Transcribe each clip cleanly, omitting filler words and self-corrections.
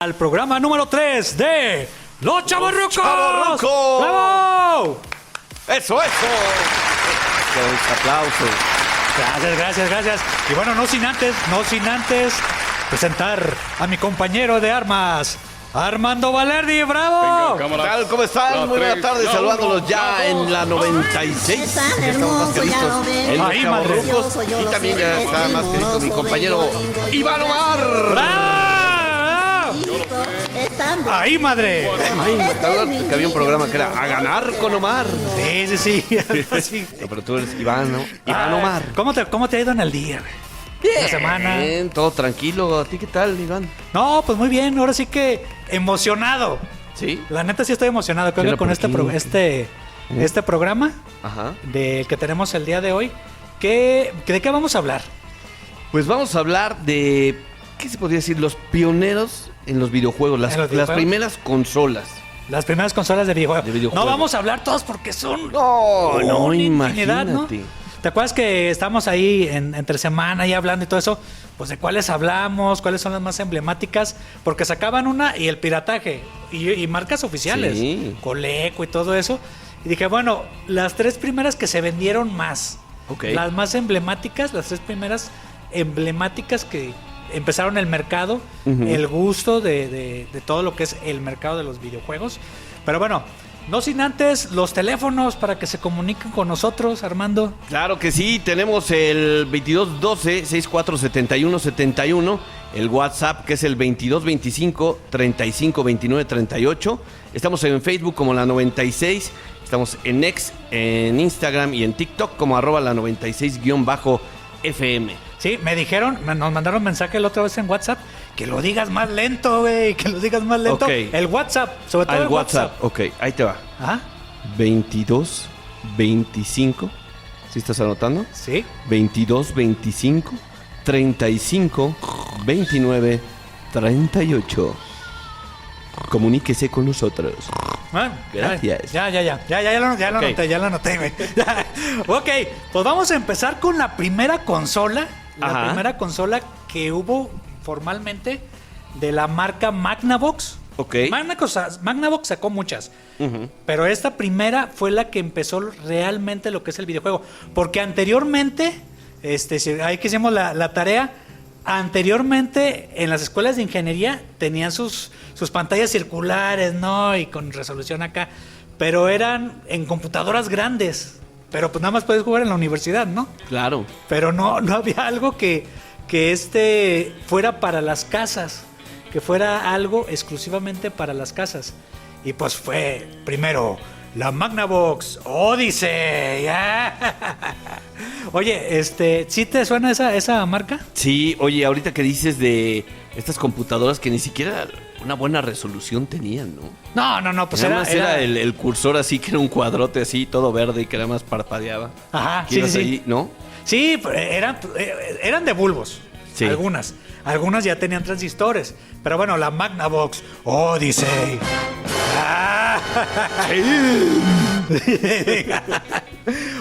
Al programa número 3 de Los Chavorrucos. ¡Chavorrucos! ¡Bravo! ¡Eso! Aplausos. Gracias. Y bueno, no sin antes presentar a mi compañero de armas, Armando Valerdi. ¡Bravo! ¿Qué tal? ¿Cómo están? Muy buenas tardes, saludándolos ya en la 96. Ya estamos más que listos en Los Ahí, madre. Chavorrucos. Y también ya está más que listo mi compañero Iván Omar. ¡Bravo! ¡Ahí, madre! Ay, me acuerdo que había un programa que era A Ganar con Omar. Sí. Sí. No, pero tú eres Iván, ¿no? Iván Omar. ¿Cómo te ha ido en el día, güey? Bien, La semana. todo tranquilo. ¿A ti qué tal, Iván? No, pues muy bien. Ahora sí que emocionado. ¿Sí? La neta sí estoy emocionado. Creo que con este programa Ajá. del que tenemos el día de hoy, ¿de qué vamos a hablar? Pues vamos a hablar de, ¿qué se podría decir? Los pioneros en los videojuegos, las primeras consolas. Las primeras consolas de videojuegos. No vamos a hablar todos porque son una infinidad, ¿no? ¿Te acuerdas que estamos ahí entre semana ahí hablando y todo eso? Pues de cuáles hablamos, cuáles son las más emblemáticas, porque sacaban una y el pirataje y marcas oficiales, sí. Coleco y todo eso. Y dije, bueno, las tres primeras que se vendieron más, las más emblemáticas, las tres primeras emblemáticas que empezaron el mercado, el gusto de todo lo que es el mercado de los videojuegos. Pero bueno, no sin antes los teléfonos para que se comuniquen con nosotros, Armando. Claro que sí, tenemos el 2212-647171, el WhatsApp que es el 2225-352938. Estamos en Facebook como La 96, estamos en X, en Instagram y en TikTok como @la 96_FM. Sí, me dijeron, nos mandaron mensaje la otra vez en WhatsApp, que lo digas más lento, güey, que lo digas más lento. Okay. El WhatsApp, sobre todo el WhatsApp. Ok, ahí te va. ¿Ah? 2225, ¿sí estás anotando? Sí. 2225-352938. Comuníquese con nosotros. Bueno, gracias. Ya lo anoté, güey. Ok, pues vamos a empezar con la primera consola. La primera consola que hubo formalmente de la marca Magnavox. Ok. Magnavox sacó muchas, pero esta primera fue la que empezó realmente lo que es el videojuego. Porque anteriormente, ahí que hicimos la tarea, anteriormente en las escuelas de ingeniería tenían sus pantallas circulares, ¿no? Y con resolución acá, pero eran en computadoras grandes. Pero pues nada más puedes jugar en la universidad, ¿no? Claro. Pero no había algo que fuera para las casas, que fuera algo exclusivamente para las casas. Y pues fue primero la Magnavox Odyssey. Oye, ¿sí te suena esa marca? Sí, oye, ahorita que dices de estas computadoras que ni siquiera una buena resolución tenían, ¿no? No, pues nada más era el cursor así, que era un cuadrote así, todo verde y que nada más parpadeaba. Ajá, sí. Ahí, ¿no? Sí, eran de bulbos. Sí. Algunas ya tenían transistores. Pero bueno, la Magnavox Odyssey.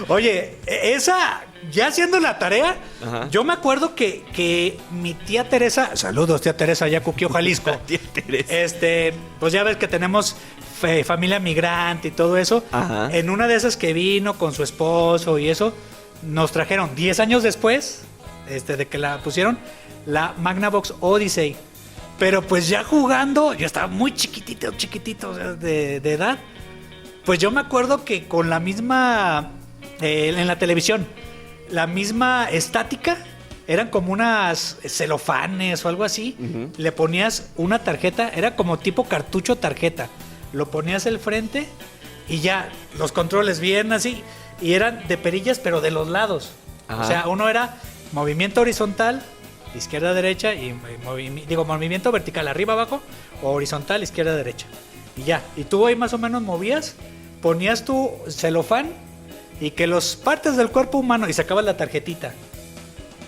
Oye, esa, ya haciendo la tarea, yo me acuerdo que mi tía Teresa, saludos tía Teresa, ya Cuquio, Jalisco. Tía Teresa. Pues ya ves que tenemos familia migrante y todo eso. En una de esas que vino con su esposo y eso, nos trajeron 10 años después, de que la pusieron, la Magnavox Odyssey. Pero pues ya jugando, yo estaba muy chiquitito de edad. Pues yo me acuerdo que con la misma, en la televisión, la misma estática, eran como unas celofanes o algo así. Le ponías una tarjeta, era como tipo cartucho tarjeta. Lo ponías al frente y ya, los controles bien así. Y eran de perillas, pero de los lados. O sea, uno era movimiento horizontal, izquierda, derecha, y movimiento vertical, arriba, abajo, o horizontal, izquierda, derecha. Y ya, y tú ahí más o menos movías, ponías tu celofán y que los partes del cuerpo humano, y sacabas la tarjetita.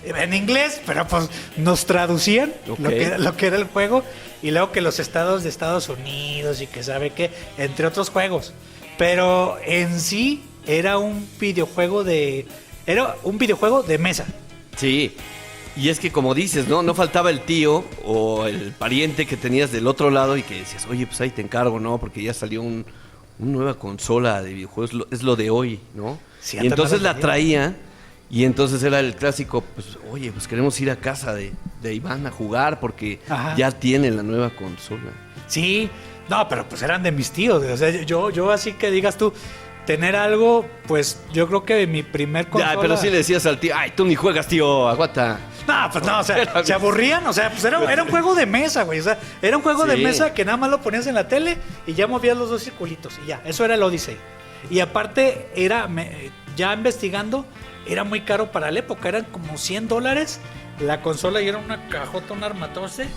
En inglés, pero pues nos traducían lo que era el juego, y luego que los estados de Estados Unidos y que sabe qué, entre otros juegos. Pero en sí era un videojuego de mesa. Sí. Y es que como dices, no faltaba el tío o el pariente que tenías del otro lado y que decías, oye, pues ahí te encargo, ¿no? Porque ya salió una nueva consola de videojuegos, es lo de hoy, ¿no? Sí, y entonces no la traía y entonces era el clásico, pues oye, pues queremos ir a casa de Iván a jugar porque ya tiene la nueva consola. Sí, no, pero pues eran de mis tíos, o sea, yo así que digas tú, tener algo, pues yo creo que mi primer consola... Ya, pero sí le decías al tío, ay, tú ni juegas, tío, aguanta. No, pues no, o sea, se aburrían, o sea, pues era un juego de mesa, güey, o sea, era un juego de mesa que nada más lo ponías en la tele y ya movías los dos circulitos y ya, eso era el Odyssey. Y aparte, ya investigando, era muy caro para la época, eran como $100 la consola y era una cajota, un armatoste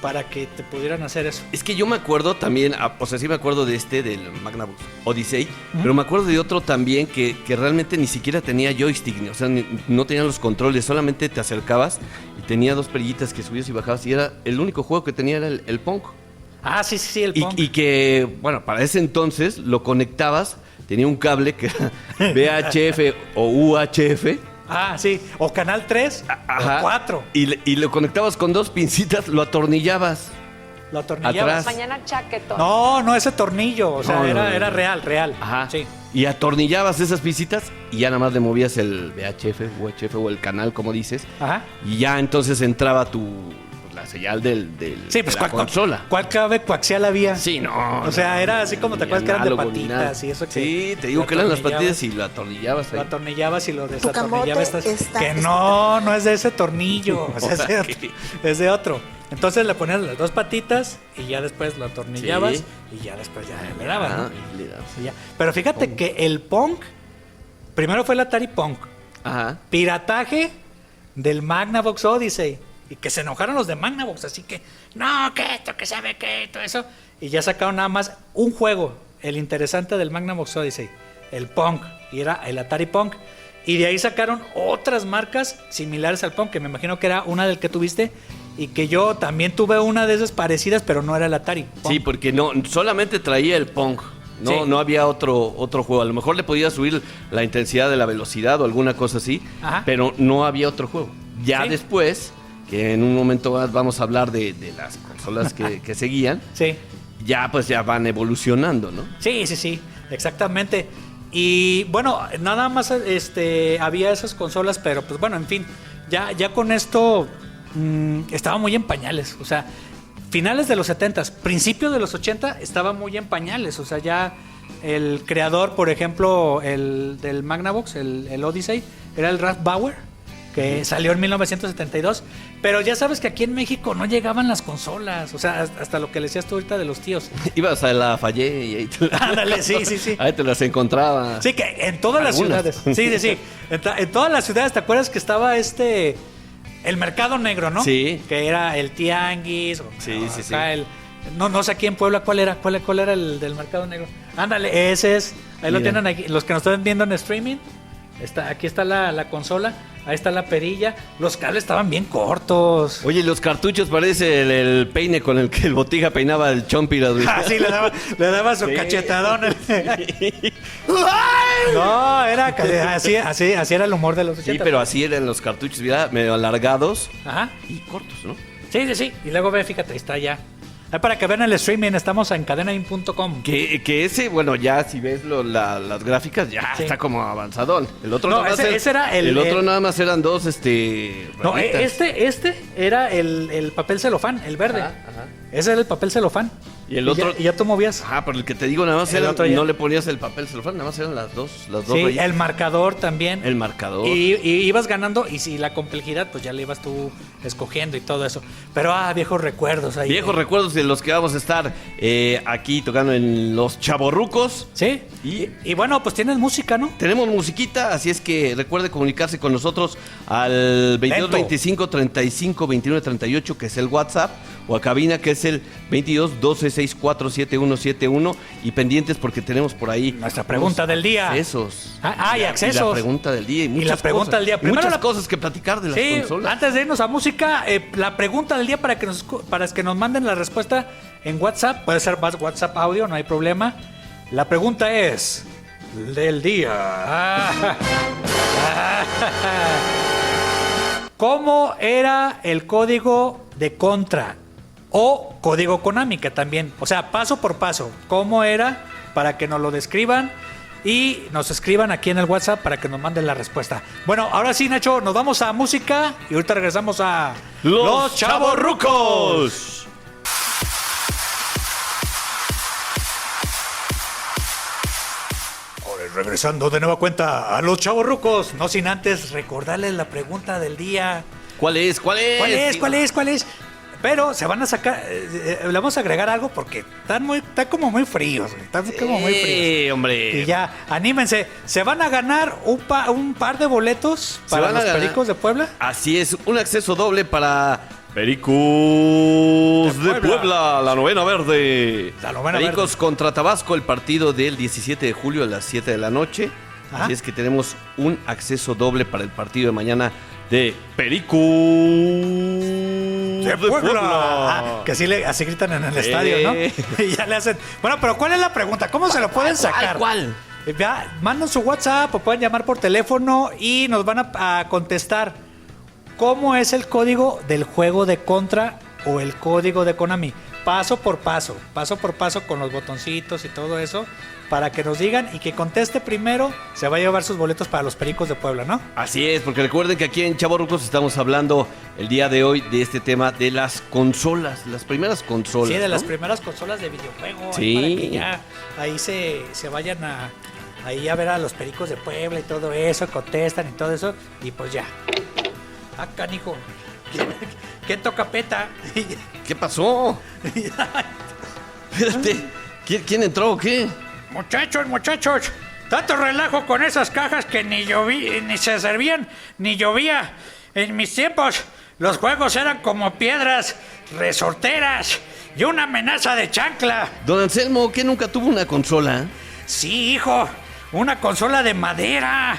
para que te pudieran hacer eso. Es que yo me acuerdo también, o sea, sí me acuerdo del Magnavox Odyssey, pero me acuerdo de otro también que realmente ni siquiera tenía joystick, o sea, no tenía los controles, solamente te acercabas y tenía dos perillitas que subías y bajabas y era el único juego que tenía era el Pong. Ah, sí, el Pong. Y que, bueno, para ese entonces lo conectabas, tenía un cable que era VHF o UHF. Ah, sí, o Canal 3 o 4. Y lo conectabas con dos pincitas, lo atornillabas. Lo atornillabas. Mañana chaquetón. No, ese tornillo, o sea, era real. Ajá. Sí. Y atornillabas esas pincitas y ya nada más le movías el VHF, UHF o el canal, como dices. Ajá. Y ya entonces entraba la señal sí, pues de la consola. ¿Cuál clave coaxial había? Sí, no. O sea, era así como te acuerdas que eran de patitas y eso que... Sí, te digo que eran las patitas y lo atornillabas ahí. Lo atornillabas y lo desatornillabas. Que no es de ese tornillo. O sea, es de otro. Entonces le ponías las dos patitas y ya después lo atornillabas y ya después ya le dabas, ¿no? Y ya. Pero fíjate que el Pong, primero fue el Atari Pong. Ajá. Pirataje del Magnavox Odyssey. Y que se enojaron los de Magnavox, así que, no, que esto, que sabe que todo eso. Y ya sacaron nada más un juego, el interesante del Magnavox Odyssey, el Pong, y era el Atari Pong. Y de ahí sacaron otras marcas similares al Pong, que me imagino que era una del que tuviste, y que yo también tuve una de esas parecidas, pero no era el Atari Pong. Sí, porque no, solamente traía el Pong. No había otro juego. A lo mejor le podía subir la intensidad de la velocidad o alguna cosa así, pero no había otro juego. Ya después, que en un momento más vamos a hablar de las consolas que seguían, ya pues ya van evolucionando, ¿no? Sí, exactamente. Y bueno, nada más había esas consolas, pero pues bueno, en fin, ya con esto estaba muy en pañales, o sea, finales de los 70s, principios de los 80 estaba muy en pañales, o sea, ya el creador, por ejemplo, del Magnavox, el Odyssey, era el Ralph Bauer, que salió en 1972, pero ya sabes que aquí en México no llegaban las consolas, o sea, hasta lo que le decías tú ahorita de los tíos. Ibas a la Fallé y ahí ándale, sí. Ahí te las encontraba. Sí, que en todas las ciudades. Sí. En todas las ciudades, ¿te acuerdas que estaba el mercado negro, ¿no? Sí. Que era el tianguis. Sí. No sé aquí en Puebla cuál era el del mercado negro. Ándale, ese es. Ahí lo tienen aquí. Los que nos están viendo en streaming. Aquí está la consola, ahí está la perilla, los cables estaban bien cortos. Oye, los cartuchos parece el peine con el que el Botija peinaba el Chompira. Sí, le daba su cachetadón. No, era así era el humor de los 80. Sí, pero así eran los cartuchos, mira, medio alargados y cortos, ¿no? Sí, y luego fíjate, ahí está ya. Para que vean el streaming, estamos en cadenain.com. Que ese, bueno, ya si ves las gráficas, ya está como avanzadón. El otro no, ese era el otro nada más eran dos, No, este era el papel celofán, el verde. Ajá. Ese era el papel celofán. Y el otro. Y ya tú movías. Pero el que te digo, nada más no le ponías el papel celofán, nada más eran las dos. Sí, el marcador también. El marcador. Y ibas ganando, y si la complejidad, pues ya le ibas tú escogiendo y todo eso. Pero viejos recuerdos ahí. Viejos recuerdos de los que vamos a estar aquí tocando en los chavorrucos. Sí. Y bueno, pues tienes música, ¿no? Tenemos musiquita, así es que recuerde comunicarse con nosotros al 22 25 35 29 38, que es el WhatsApp, o a cabina, que es el 22 12 64 7171, y pendientes porque tenemos por ahí nuestra pregunta del día. Accesos. Y accesos. Y la pregunta del día y muchas pregunta del día. Primero muchas cosas que platicar de las consolas. Antes de irnos a música, la pregunta del día para que nos manden la respuesta en WhatsApp, puede ser WhatsApp audio, no hay problema. La pregunta es del día. ¿Cómo era el código de Contra? O código Konami, que también, o sea, paso por paso, ¿cómo era? Para que nos lo describan y nos escriban aquí en el WhatsApp para que nos manden la respuesta. Bueno, ahora sí, Nacho, nos vamos a música y ahorita regresamos a Los Chavorrucos. Regresando de nueva cuenta a Los Chavorrucos, no sin antes recordarles la pregunta del día. ¿Cuál es? ¿Cuál es? Pero se van a sacar, le vamos a agregar algo porque están como muy fríos. Están como muy fríos. Hombre. Y ya, anímense. Se van a ganar un par de boletos para los Pericos de Puebla. Así es, un acceso doble para Pericos de Puebla, la novena verde. Pericos contra Tabasco, el partido del 17 de julio a las 7 de la noche. Ajá. Así es que tenemos un acceso doble para el partido de mañana de Pericos de Puebla. Que así gritan en el estadio, ¿no? Y ya le hacen. Bueno, pero ¿cuál es la pregunta? ¿Cómo se lo pueden sacar? ¿Cuál? Ya, mandan su WhatsApp o pueden llamar por teléfono y nos van a contestar cómo es el código del juego de Contra o el código de Konami. Paso por paso con los botoncitos y todo eso, para que nos digan y que conteste primero, se va a llevar sus boletos para los Pericos de Puebla, ¿no? Así es, porque recuerden que aquí en Chavorrucos estamos hablando el día de hoy de este tema de las consolas, las primeras consolas. Sí, de ¿no? Las primeras consolas de videojuegos. Sí. Para que ya ahí se vayan ahí a ver a los Pericos de Puebla y todo eso, contestan y todo eso, y pues ya. Ah, canijo. ¿Quién toca peta? ¿Qué pasó? Espérate, ¿quién entró o qué? Muchachos, tanto relajo con esas cajas que ni se servían, ni llovía. En mis tiempos, los juegos eran como piedras resorteras y una amenaza de chancla. Don Anselmo, ¿qué nunca tuvo una consola? Sí, hijo, una consola de madera.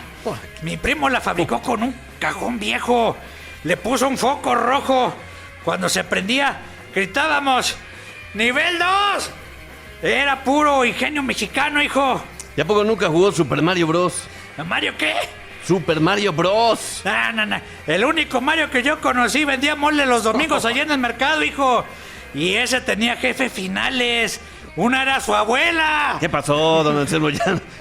Mi primo la fabricó con un cajón viejo. Le puso un foco rojo. Cuando se prendía, gritábamos, ¡Nivel 2! Era puro ingenio mexicano, hijo. ¿Y a poco nunca jugó Super Mario Bros? ¿Mario qué? Super Mario Bros. No. El único Mario que yo conocí vendía mole los domingos allá en el mercado, hijo. Y ese tenía jefes finales. Una era su abuela. ¿Qué pasó, don Anselmo?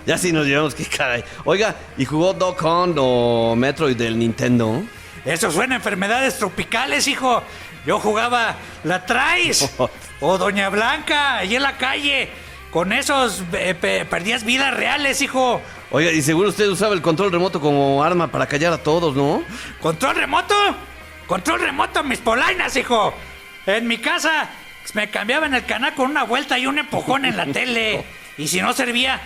Ya sí nos llevamos, qué caray. Oiga, ¿y jugó Duck Hunt o Metroid del Nintendo? Eso suena a enfermedades tropicales, hijo. Yo jugaba la Trace o Doña Blanca ahí en la calle. Con esos perdías vidas reales, hijo. Oiga, y seguro usted usaba el control remoto como arma para callar a todos, ¿no? ¿Control remoto? Control remoto, mis polainas, hijo. En mi casa me cambiaban el canal con una vuelta y un empujón en la tele. Y si no servía,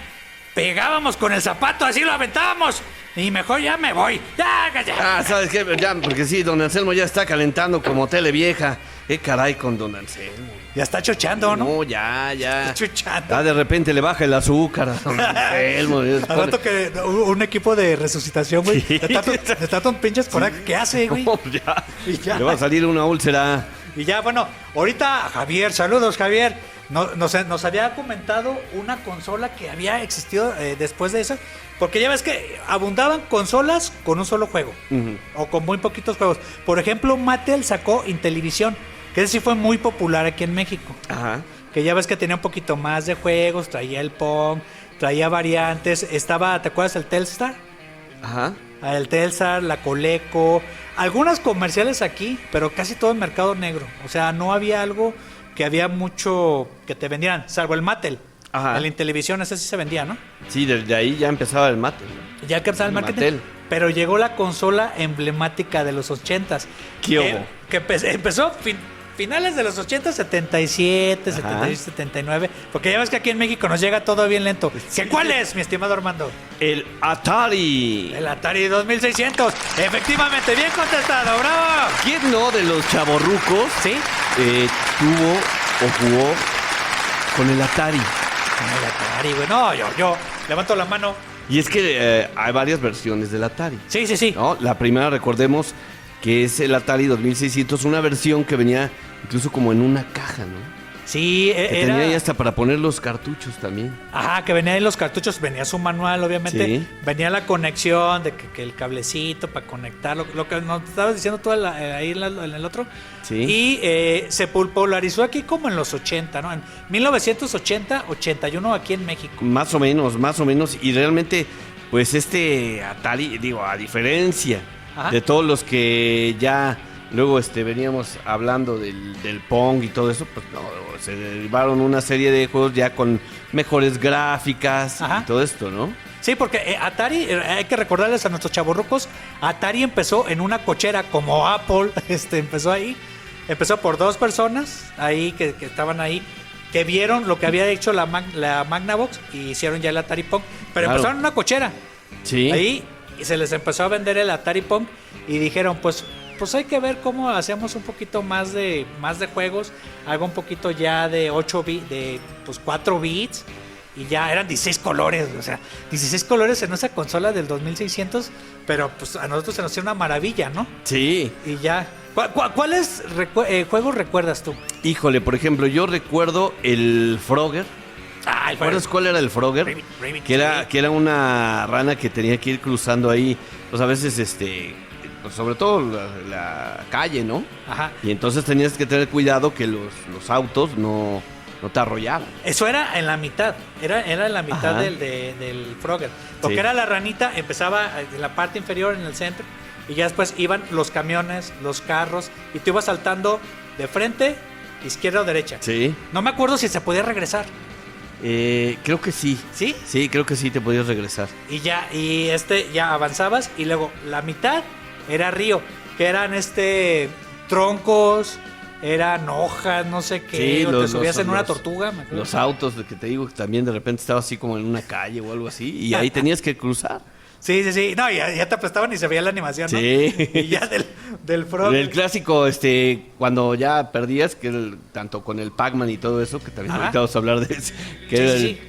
pegábamos con el zapato, así lo aventábamos. Y mejor ya me voy. Ya. ¿Sabes qué? Ya, porque sí, don Anselmo ya está calentando como tele vieja. ¿Qué caray con don Anselmo? Ya está chochando, ¿no? No, ya. Está chochando. Ya de repente le baja el azúcar a don Anselmo. Al rato que un equipo de resucitación, güey. Sí. De tantos pinches coraje que hace, güey. No, ya. Le va a salir una úlcera. Y ya, bueno, ahorita Javier, saludos Javier. Nos había comentado una consola que había existido después de eso. Porque ya ves que abundaban consolas con un solo juego. Uh-huh. O con muy poquitos juegos. Por ejemplo, Mattel sacó Intellivision, que ese sí fue muy popular aquí en México. Ajá. Que ya ves que tenía un poquito más de juegos, traía el Pong, traía variantes. Estaba, ¿te acuerdas el Telstar? Ajá. El Telstar, la Coleco. Algunas comerciales aquí, pero casi todo en mercado negro. O sea, no había algo que había mucho que te vendieran, salvo el Mattel. Ajá. En la Intellivision ese sí se vendía, ¿no? Sí, desde ahí ya empezaba el Mattel. Ya que empezaba el marketing. Mattel. Pero llegó la consola emblemática de los 80s. ¿Qué hubo? Que empezó finales de los 80, 77, 76, 79. Porque ya ves que aquí en México nos llega todo bien lento. Sí. ¿Cuál es, mi estimado Armando? El Atari. El Atari 2600. Efectivamente, bien contestado, bravo. ¿Quién no de los chavorrucos tuvo o jugó con el Atari? Con el Atari, güey. No, yo levanto la mano. Y es que hay varias versiones del Atari. Sí. ¿No? La primera, recordemos, que es el Atari 2600, una versión que venía incluso como en una caja, ¿no? Sí, que tenía ahí hasta para poner los cartuchos también. Ajá, que venía ahí los cartuchos, venía su manual, obviamente. Sí. Venía la conexión, de que el cablecito para conectarlo, lo que nos estabas diciendo tú ahí en el otro. Sí. Y se popularizó aquí como en los 80, ¿no? En 1980, 81 aquí en México. Más o menos. Y realmente, pues Atari, digo, a diferencia de todos los que ya... Luego veníamos hablando del Pong y todo eso, pues no, se derivaron una serie de juegos ya con mejores gráficas y todo esto, ¿no? Sí, porque Atari, hay que recordarles a nuestros chavorrucos, Atari empezó en una cochera como Apple, empezó ahí, empezó por 2 personas ahí que estaban ahí, que vieron lo que había hecho la Magnavox y hicieron ya el Atari Pong, pero empezaron en una cochera. Sí. Ahí y se les empezó a vender el Atari Pong y dijeron, pues hay que ver cómo hacemos un poquito más de juegos, algo un poquito ya de 8 bits, de 4 bits, y ya eran 16 colores, o sea, 16 colores en esa consola del 2600, pero pues a nosotros se nos hacía una maravilla, ¿no? Sí. Y ya, ¿cuáles juegos recuerdas tú? Híjole, por ejemplo, yo recuerdo el Frogger. ¿Recuerdas cuál era el Frogger? Que era una rana que tenía que ir cruzando ahí, pues a veces pues sobre todo la calle, ¿no? Ajá. Y entonces tenías que tener cuidado que los autos no te arrollaban. Eso era en la mitad, era en la mitad del Frogger. Lo que era la ranita empezaba en la parte inferior, en el centro, y ya después iban los camiones, los carros, y tú ibas saltando de frente, izquierda o derecha. Sí. No me acuerdo si se podía regresar. Creo que sí. ¿Sí? Sí, creo que sí te podías regresar. Y ya avanzabas, y luego la mitad era río, que eran troncos, eran hojas, no sé qué, o te subías en una tortuga. Me acuerdo. Los autos, que te digo, que también de repente estaba así como en una calle o algo así, y ahí tenías que cruzar. Sí. No, ya te aprestaban y se veía la animación, ¿no? Sí. Y ya del Frog. El clásico, cuando ya perdías, que tanto con el Pac-Man y todo eso, que también ahorita vamos a hablar de eso, que era el...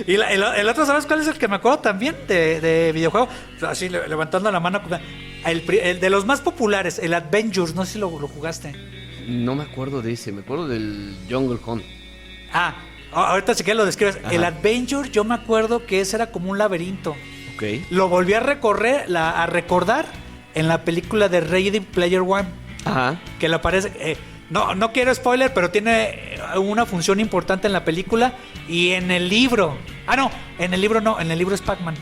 Y el otro, ¿sabes cuál es el que me acuerdo también de videojuego? Así levantando la mano. El de los más populares, el Adventures, no sé si lo jugaste. No me acuerdo de ese, me acuerdo del Jungle Hunt. Ahorita si quieres lo describes. Ajá. El Adventure, yo me acuerdo que ese era como un laberinto. Ok. Lo volví a recordar en la película de Ready Player One. Ajá. Que le aparece... No quiero spoiler, pero tiene una función importante en la película y en el libro. En el libro es Pac-Man.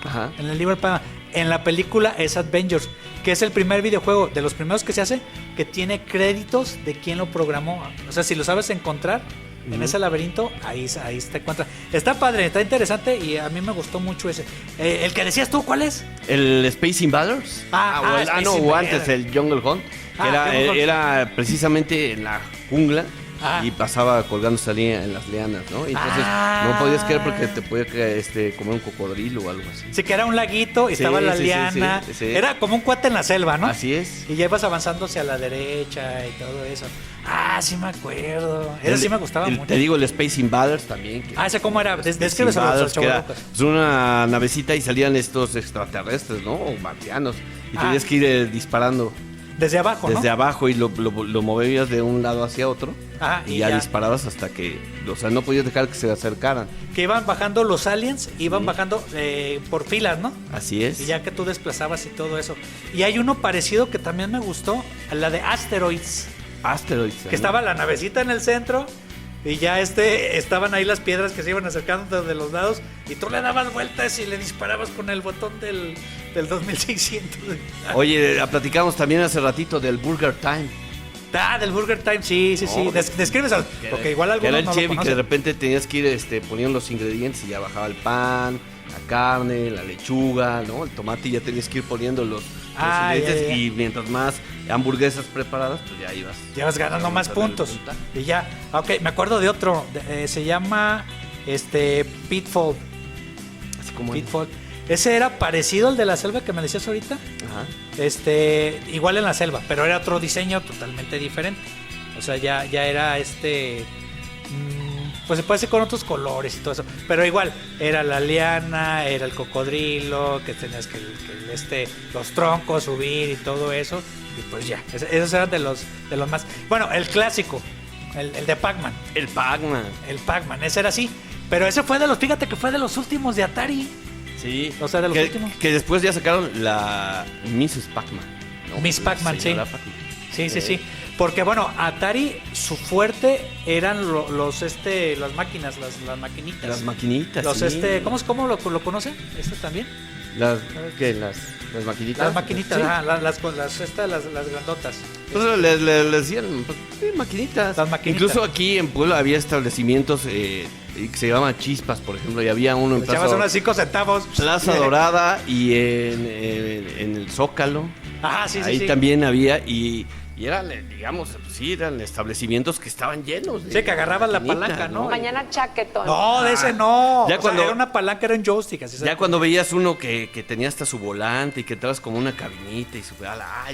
Ajá. En el libro es Pac-Man. En la película es Adventures, que es el primer videojuego de los primeros que se hace que tiene créditos de quién lo programó. O sea, si lo sabes encontrar en ese laberinto, ahí te encuentras. Está padre, está interesante y a mí me gustó mucho ese. El que decías tú, ¿cuál es? El Space Invaders. Antes el Jungle Hunt. Era precisamente en la jungla y pasaba colgándose en las lianas, ¿no? Y entonces no podías caer porque te podía comer un cocodrilo o algo así. Sí, que era un laguito y estaba la liana. Sí. Era como un cuate en la selva, ¿no? Así es. Y ya ibas avanzando hacia la derecha y todo eso. Sí me acuerdo. Ese sí me gustaba mucho. Te digo, el Space Invaders también. ¿Ese cómo era? Descríbese a los chavos. Es una navecita y salían estos extraterrestres, ¿no? O marcianos. Y tenías que ir disparando. Desde abajo, Desde abajo y lo movías de un lado hacia otro. Y ya disparabas hasta que... O sea, no podías dejar que se acercaran. Que iban bajando los aliens, iban bajando por filas, ¿no? Así es. Y ya que tú desplazabas y todo eso. Y hay uno parecido que también me gustó, la de Asteroids. Que estaba la navecita en el centro y ya estaban ahí las piedras que se iban acercando desde los lados y tú le dabas vueltas y le disparabas con el botón del 2600. Oye, platicamos también hace ratito del Burger Time. Del Burger Time, sí. Descríbes porque igual algunos era el chef y que de repente tenías que ir poniendo los ingredientes y ya bajaba el pan, la carne, la lechuga, ¿no? El tomate, y ya tenías que ir poniendo los ingredientes. Y mientras más hamburguesas preparadas, pues ya ibas ganando más puntos. Y ya, me acuerdo de otro, se llama Pitfall. Así como Pitfall. Ese era parecido al de la selva que me decías ahorita. Ajá. Igual en la selva, pero era otro diseño totalmente diferente. O sea, ya era pues se puede hacer con otros colores y todo eso. Pero igual, era la liana, era el cocodrilo, que tenías que los troncos subir y todo eso. Y pues ya, esos eran de los más. Bueno, el clásico, el de Pac-Man. El Pac-Man. El Pac-Man, ese era así. Pero ese fíjate que fue de los últimos de Atari. Sí. O sea, de los últimos. Que después ya sacaron la Mrs. Pac-Man. ¿No? Miss Pac-Man, sí. Sí. Porque bueno, Atari, su fuerte eran las máquinas, las maquinitas. Las maquinitas, ¿Cómo lo conocen? ¿También? Las maquinitas. Las maquinitas, las grandotas. Entonces les decían, maquinitas. Las maquinitas. Incluso aquí en Puebla había establecimientos que se llamaban Chispas, por ejemplo, y había uno en Plaza unos 5 centavos. Plaza Dorada y en el Zócalo. Ajá, sí. Ahí también había y eran, digamos, eran establecimientos que estaban llenos. Sí, que agarraban la palanca, ¿no? Mañana chaquetón. No, de ese no. Ya cuando, era una palanca, era un joystick. Así ya cuando veías uno que tenía hasta su volante y que traes como una cabinita y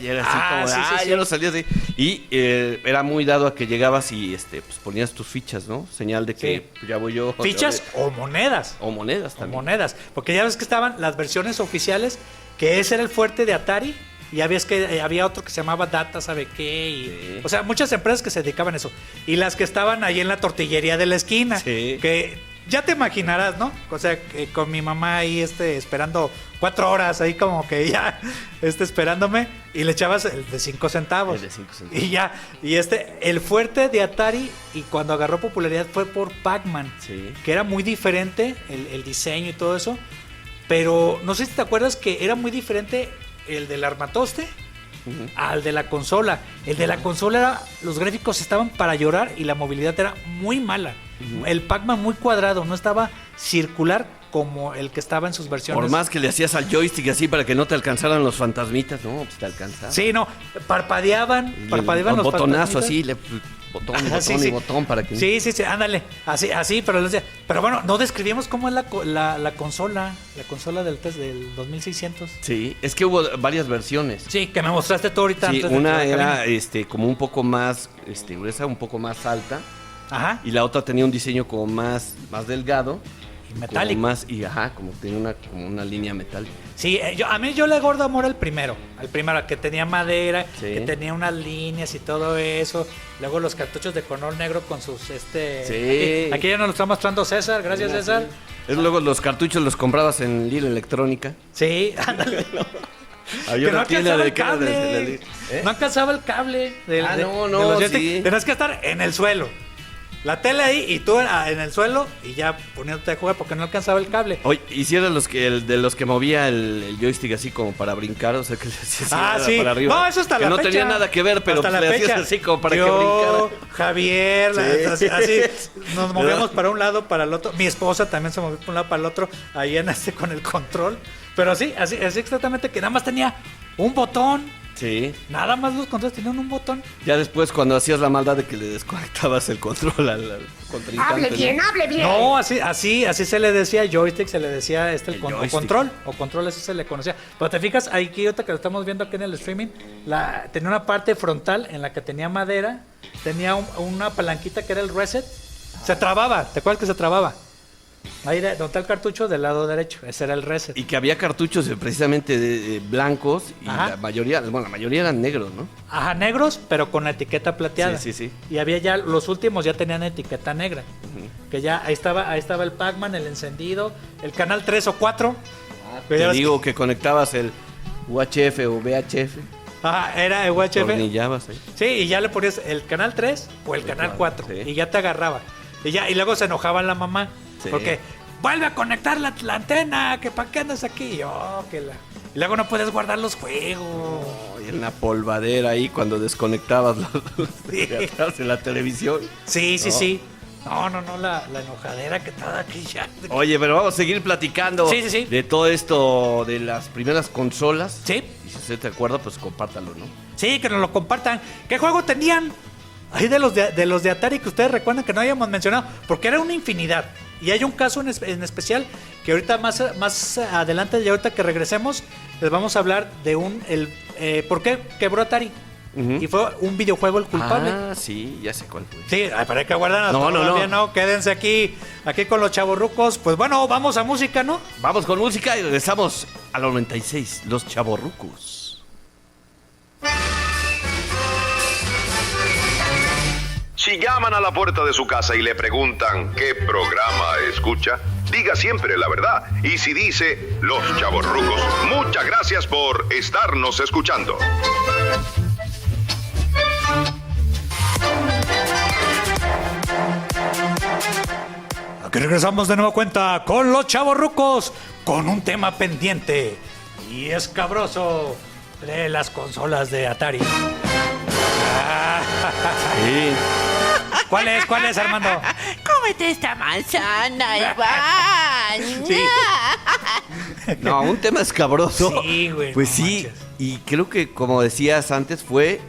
ya era así ya lo salías de... Y era muy dado a que llegabas y pues ponías tus fichas, ¿no? Señal de que ya voy yo. ¿Fichas o monedas? O monedas también. O monedas. Porque ya ves que estaban las versiones oficiales, que ese era el fuerte de Atari. Y ya ves que había otro que se llamaba Data, ¿sabe qué? O sea, muchas empresas que se dedicaban a eso. Y las que estaban ahí en la tortillería de la esquina. Sí. Que ya te imaginarás, ¿no? O sea, que con mi mamá ahí esperando 4 horas, ahí como que ya esperándome. Y le echabas el de 5 centavos. El de 5 centavos. Y ya, el fuerte de Atari, y cuando agarró popularidad fue por Pac-Man. Sí. Que era muy diferente, el diseño y todo eso. Pero no sé si te acuerdas que era muy diferente el del armatoste al de la consola. El de la consola los gráficos estaban para llorar y la movilidad era muy mala. El Pac-Man muy cuadrado, no estaba circular como el que estaba en sus versiones. Por más que le hacías al joystick así para que no te alcanzaran los fantasmitas, no, pues te alcanzaban. Sí, no, parpadeaban los botonazo fantasmitas. así, botón para que... Sí, ándale, así, pero bueno, no describimos cómo es la consola del 2600. Sí, es que hubo varias versiones. Sí, que me mostraste tú ahorita. Sí, una era como un poco más gruesa, un poco más alta. Ajá. Y la otra tenía un diseño como más delgado. Y metálico. Como tenía una línea metálica. Sí, yo le gordo amor al primero, que tenía madera, que tenía unas líneas y todo eso. Luego los cartuchos de color negro con sus Sí. Aquí ya nos lo está mostrando César, gracias César. Luego los cartuchos los comprabas en Lira Electrónica. Sí, ándale. Que no alcanzaba el cable. No alcanzaba el cable. Sí. Tenías que estar en el suelo. La tele ahí y tú en el suelo y ya poniéndote a jugar porque no alcanzaba el cable. Oye, ¿y si eras de los que movía el joystick así como para brincar? O sea, que le hacías sí. para arriba. No, eso hasta la fecha. Que no tenía nada que ver, pero le hacías así como para que brincara. Javier, así nos movemos para un lado, para el otro. Mi esposa también se movió para un lado, para el otro, ahí en con el control. Pero sí, así exactamente, que nada más tenía un botón. Sí. Nada más los controles tenían un botón. Ya después cuando hacías la maldad de que le desconectabas el control al contrincante. ¡Hable bien! No, así se le decía joystick, se le decía o control, así se le conocía. Pero te fijas, aquí ahorita que lo estamos viendo aquí en el streaming, tenía una parte frontal en la que tenía madera, tenía una palanquita que era el reset. Se trababa, ¿te acuerdas que se trababa? Ahí donde está el cartucho del lado derecho, ese era el reset. Y que había cartuchos precisamente de blancos y la mayoría eran negros, ¿no? Ajá, negros, pero con la etiqueta plateada. Sí. Y había ya, los últimos ya tenían etiqueta negra. Que ya ahí estaba el Pac-Man, el encendido, el canal 3 o 4. Te digo que conectabas el UHF o VHF. Ajá, era el UHF. Tornillabas ahí. Sí, y ya le ponías el canal 3 o el canal 4. Sí. Y ya te agarraba. Y luego se enojaba la mamá. Sí. Porque vuelve a conectar la antena, que para qué andas aquí. Y luego no puedes guardar los juegos. Y en la polvadera ahí cuando desconectabas de atrás de la televisión. Sí. No, la enojadera que estaba aquí ya. Oye, pero vamos a seguir platicando de todo esto, de las primeras consolas. Sí. Y si usted te acuerda, pues compártalo, ¿no? Sí, que nos lo compartan. ¿Qué juego tenían? Ahí de los de Atari que ustedes recuerdan que no habíamos mencionado, porque era una infinidad. Y hay un caso en especial que ahorita más adelante, y ahorita que regresemos, les vamos a hablar de ¿por qué quebró Atari? y fue un videojuego el culpable. Ah, sí, ya sé cuál fue. Sí, para que guardan No, quédense aquí con los chavorrucos. Pues bueno, vamos a música, ¿no? Vamos con música y regresamos a los 96, los chavorrucos. Si llaman a la puerta de su casa y le preguntan qué programa escucha, diga siempre la verdad. Y si dice Los Chavorrucos, muchas gracias por estarnos escuchando. Aquí regresamos de nueva cuenta con los chavorrucos, con un tema pendiente y escabroso de las consolas de Atari. Sí. ¿Cuál es, Armando? Cómete esta manzana, Iván. Sí. No, un tema escabroso. Sí, güey. Pues no sí, manches. y creo que como decías antes, fue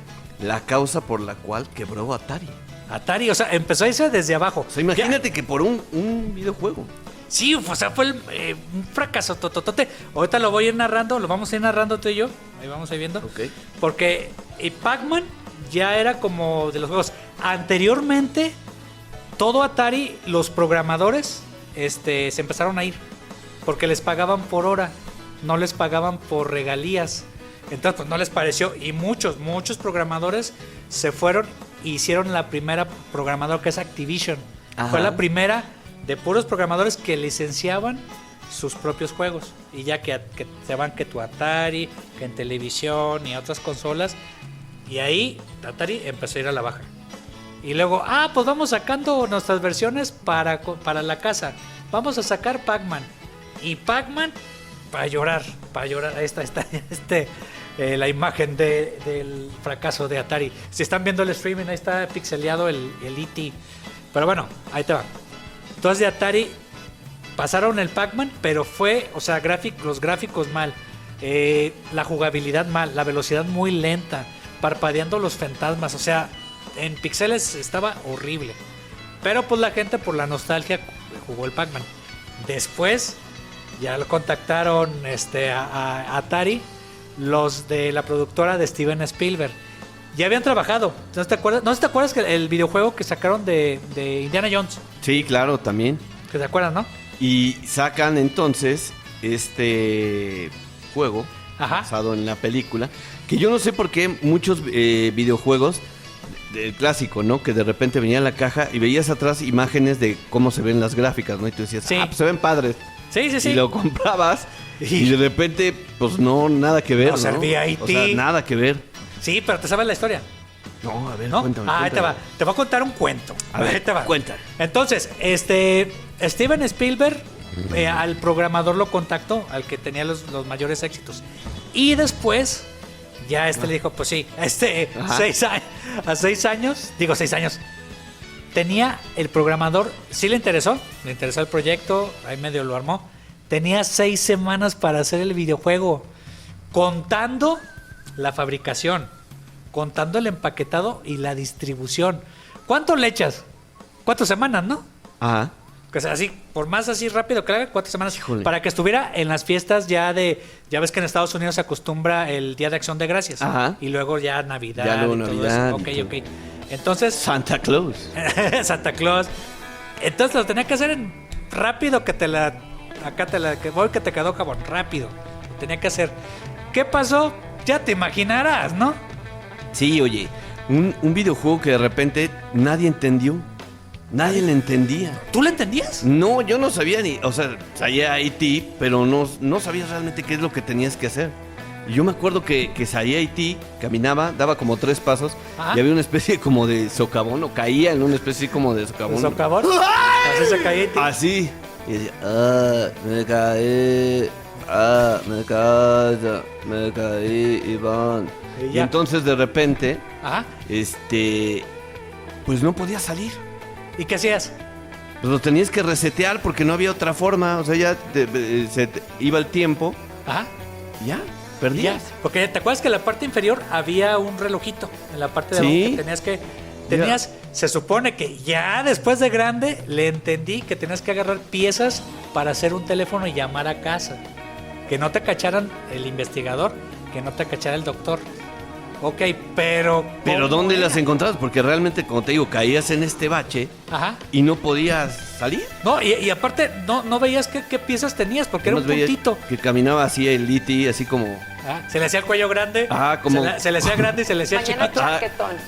la causa por la cual quebró Atari. Atari, o sea, empezó a irse desde abajo. O sea, imagínate que por un videojuego. Sí, o sea, fue un fracaso tototote. Ahorita lo voy a ir narrando, lo vamos a ir narrando tú y yo. Ahí vamos a ir viendo. Ok. Porque Pac-Man ya era como de los juegos. Anteriormente, todo Atari, los programadores, se empezaron a ir. Porque les pagaban por hora, no les pagaban por regalías. Entonces, pues no les pareció. Y muchos programadores se fueron e hicieron la primera programadora, que es Activision. Ajá. Fue la primera de puros programadores que licenciaban sus propios juegos. Y ya que se van que tu Atari, que en televisión y otras consolas. Y ahí Atari empezó a ir a la baja. Y luego, pues vamos sacando nuestras versiones para la casa. Vamos a sacar Pac-Man. Y Pac-Man, para llorar. Ahí está la imagen del fracaso de Atari. Si están viendo el streaming, ahí está pixeleado el E.T. Pero bueno, ahí te va. Entonces de Atari pasaron el Pac-Man, pero fue, o sea, los gráficos mal, la jugabilidad mal, la velocidad muy lenta, parpadeando los fantasmas, o sea, en píxeles estaba horrible. Pero pues la gente por la nostalgia jugó el Pac-Man. Después ya lo contactaron a Atari, los de la productora de Steven Spielberg. Ya habían trabajado. ¿No te acuerdas que el videojuego que sacaron de Indiana Jones? Sí, claro, también. ¿Que te acuerdas, no? Y sacan entonces este juego Ajá. basado en la película, que yo no sé por qué muchos videojuegos del clásico, ¿no? Que de repente venía en la caja y veías atrás imágenes de cómo se ven las gráficas, ¿no? Y tú decías, Sí. pues se ven padres. Sí. Y lo comprabas y de repente, pues no, nada que ver, No servía O sea, nada que ver. Sí, pero te sabes la historia, No, a ver, ¿no? cuéntame. Ahí te va. Te voy a contar un cuento. A ver, ahí te va. cuenta. Entonces, Steven Spielberg, al programador lo contactó, al que tenía los mayores éxitos. Y después, ya le dijo, pues sí, 6 años, tenía el programador, sí le interesó el proyecto, ahí medio lo armó. Tenía 6 semanas para hacer el videojuego, contando la fabricación, contando el empaquetado y la distribución. ¿Cuánto le echas? 4 semanas, ¿no? Ajá. O sea, así, por más así rápido que haga, 4 semanas. Híjole. Para que estuviera en las fiestas ya ves que en Estados Unidos se acostumbra el Día de Acción de Gracias. Ajá. Y luego ya Navidad Ya luego y todo Navidad eso. y Ok. todo. Entonces, Santa Claus. Santa Claus. Entonces lo tenía que hacer rápido, que que te quedó jabón, rápido. Lo tenía que hacer. ¿Qué pasó? Ya te imaginarás, ¿no? Sí, oye, un videojuego que de repente nadie entendió. Nadie le entendía. ¿Tú le entendías? No, yo no sabía ni, o sea, sabía E.T., pero no sabía realmente qué es lo que tenías que hacer. Y yo me acuerdo que salía E.T., caminaba, daba como 3 pasos, Ajá. y había una especie como de socavón, o caía en una especie como de socavón. ¿El socavón? Así se caía. Así. Y decía, me caí, me caí, Iván. Y Y ya. entonces de repente, Ajá. pues no podía salir. ¿Y qué hacías? Pues lo tenías que resetear porque no había otra forma. O sea, ya iba el tiempo. Ajá. Ya, Ya, perdías. porque te acuerdas que en la parte inferior había un relojito en la parte de Sí. abajo que se supone que ya después de grande le entendí que tenías que agarrar piezas para hacer un teléfono y llamar a casa, que no te cacharan el investigador, que no te cachara el doctor. Ok, pero... Pero ¿dónde las encontrabas? Porque realmente, como te digo, caías en este bache y no podías salir. No, y aparte no veías qué piezas tenías porque era un puntito. Que caminaba así el E.T., así como... se le hacía el cuello grande. Como... Se le hacía grande y se le hacía chiquito.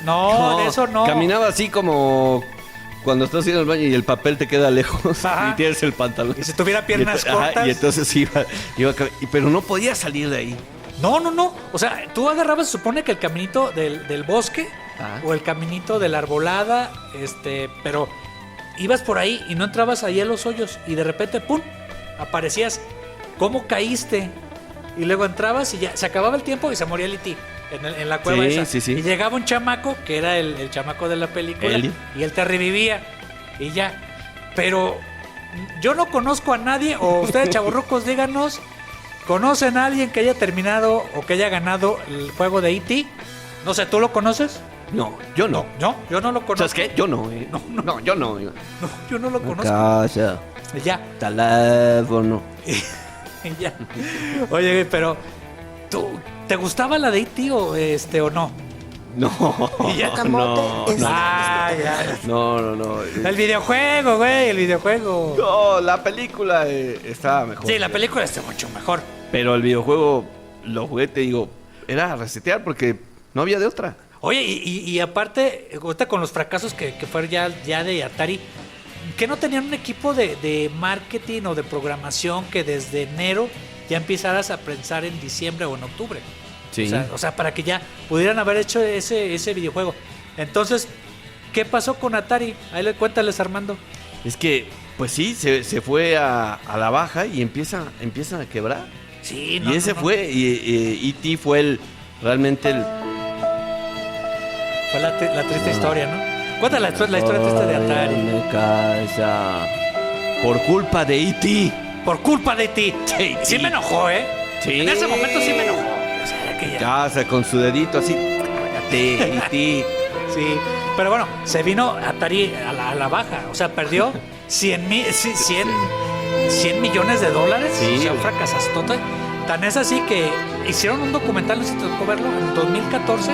No, de eso no. Caminaba así como... Cuando estás haciendo el baño y el papel te queda lejos y tienes el pantalón. Y si tuviera piernas cortas. Y entonces iba pero no podía salir de ahí. No. O sea, tú agarrabas, se supone que el caminito del bosque o el caminito de la arbolada, pero ibas por ahí y no entrabas ahí a los hoyos y de repente, ¡pum!, aparecías. ¿Cómo caíste? Y luego entrabas y ya se acababa el tiempo y se moría el E.T. en la cueva esa. Sí. Y llegaba un chamaco, que era el chamaco de la película, y él te revivía y ya. Pero yo no conozco a nadie, o ustedes chavorrucos, díganos, ¿conocen a alguien que haya terminado o que haya ganado el juego de E.T.? No sé, ¿tú lo conoces? No, yo no. No, yo no lo conozco. ¿Sabes qué? Yo no. No, yo no. No, yo no lo conozco. Casa. Ya. Teléfono. Ya. Oye, pero ¿te gustaba la de E.T. o no? No. Ya. No. Ya. No. El videojuego, güey, el videojuego. No, la película estaba mejor. Sí, la película está mucho mejor. Pero el videojuego lo jugué, te digo, era resetear porque no había de otra. Oye, y aparte, ahorita con los fracasos que fueron ya de Atari, ¿que no tenían un equipo de marketing o de programación que desde enero ya empezaras a pensar en diciembre o en octubre? Sí. O sea, para que ya pudieran haber hecho ese videojuego. Entonces, ¿qué pasó con Atari? Ahí cuéntales, Armando. Es que, pues sí, se fue a la baja y empiezan a quebrar. Sí, y ese fue, y E.T. fue realmente fue la triste historia, ¿no? Cuéntale la historia triste de Atari. Casa. Por culpa de E.T. Por culpa de E.T. Sí me enojó, ¿eh? Sí. En ese momento sí me enojó. O sea, que ya... Casa con su dedito así. Cállate, E.T. Sí, pero bueno, se vino Atari a la baja. O sea, perdió 100 millones de dólares. Sí. O sea, un fracasastote. Tan es así que hicieron un documental, no sé si te tocó verlo, en 2014.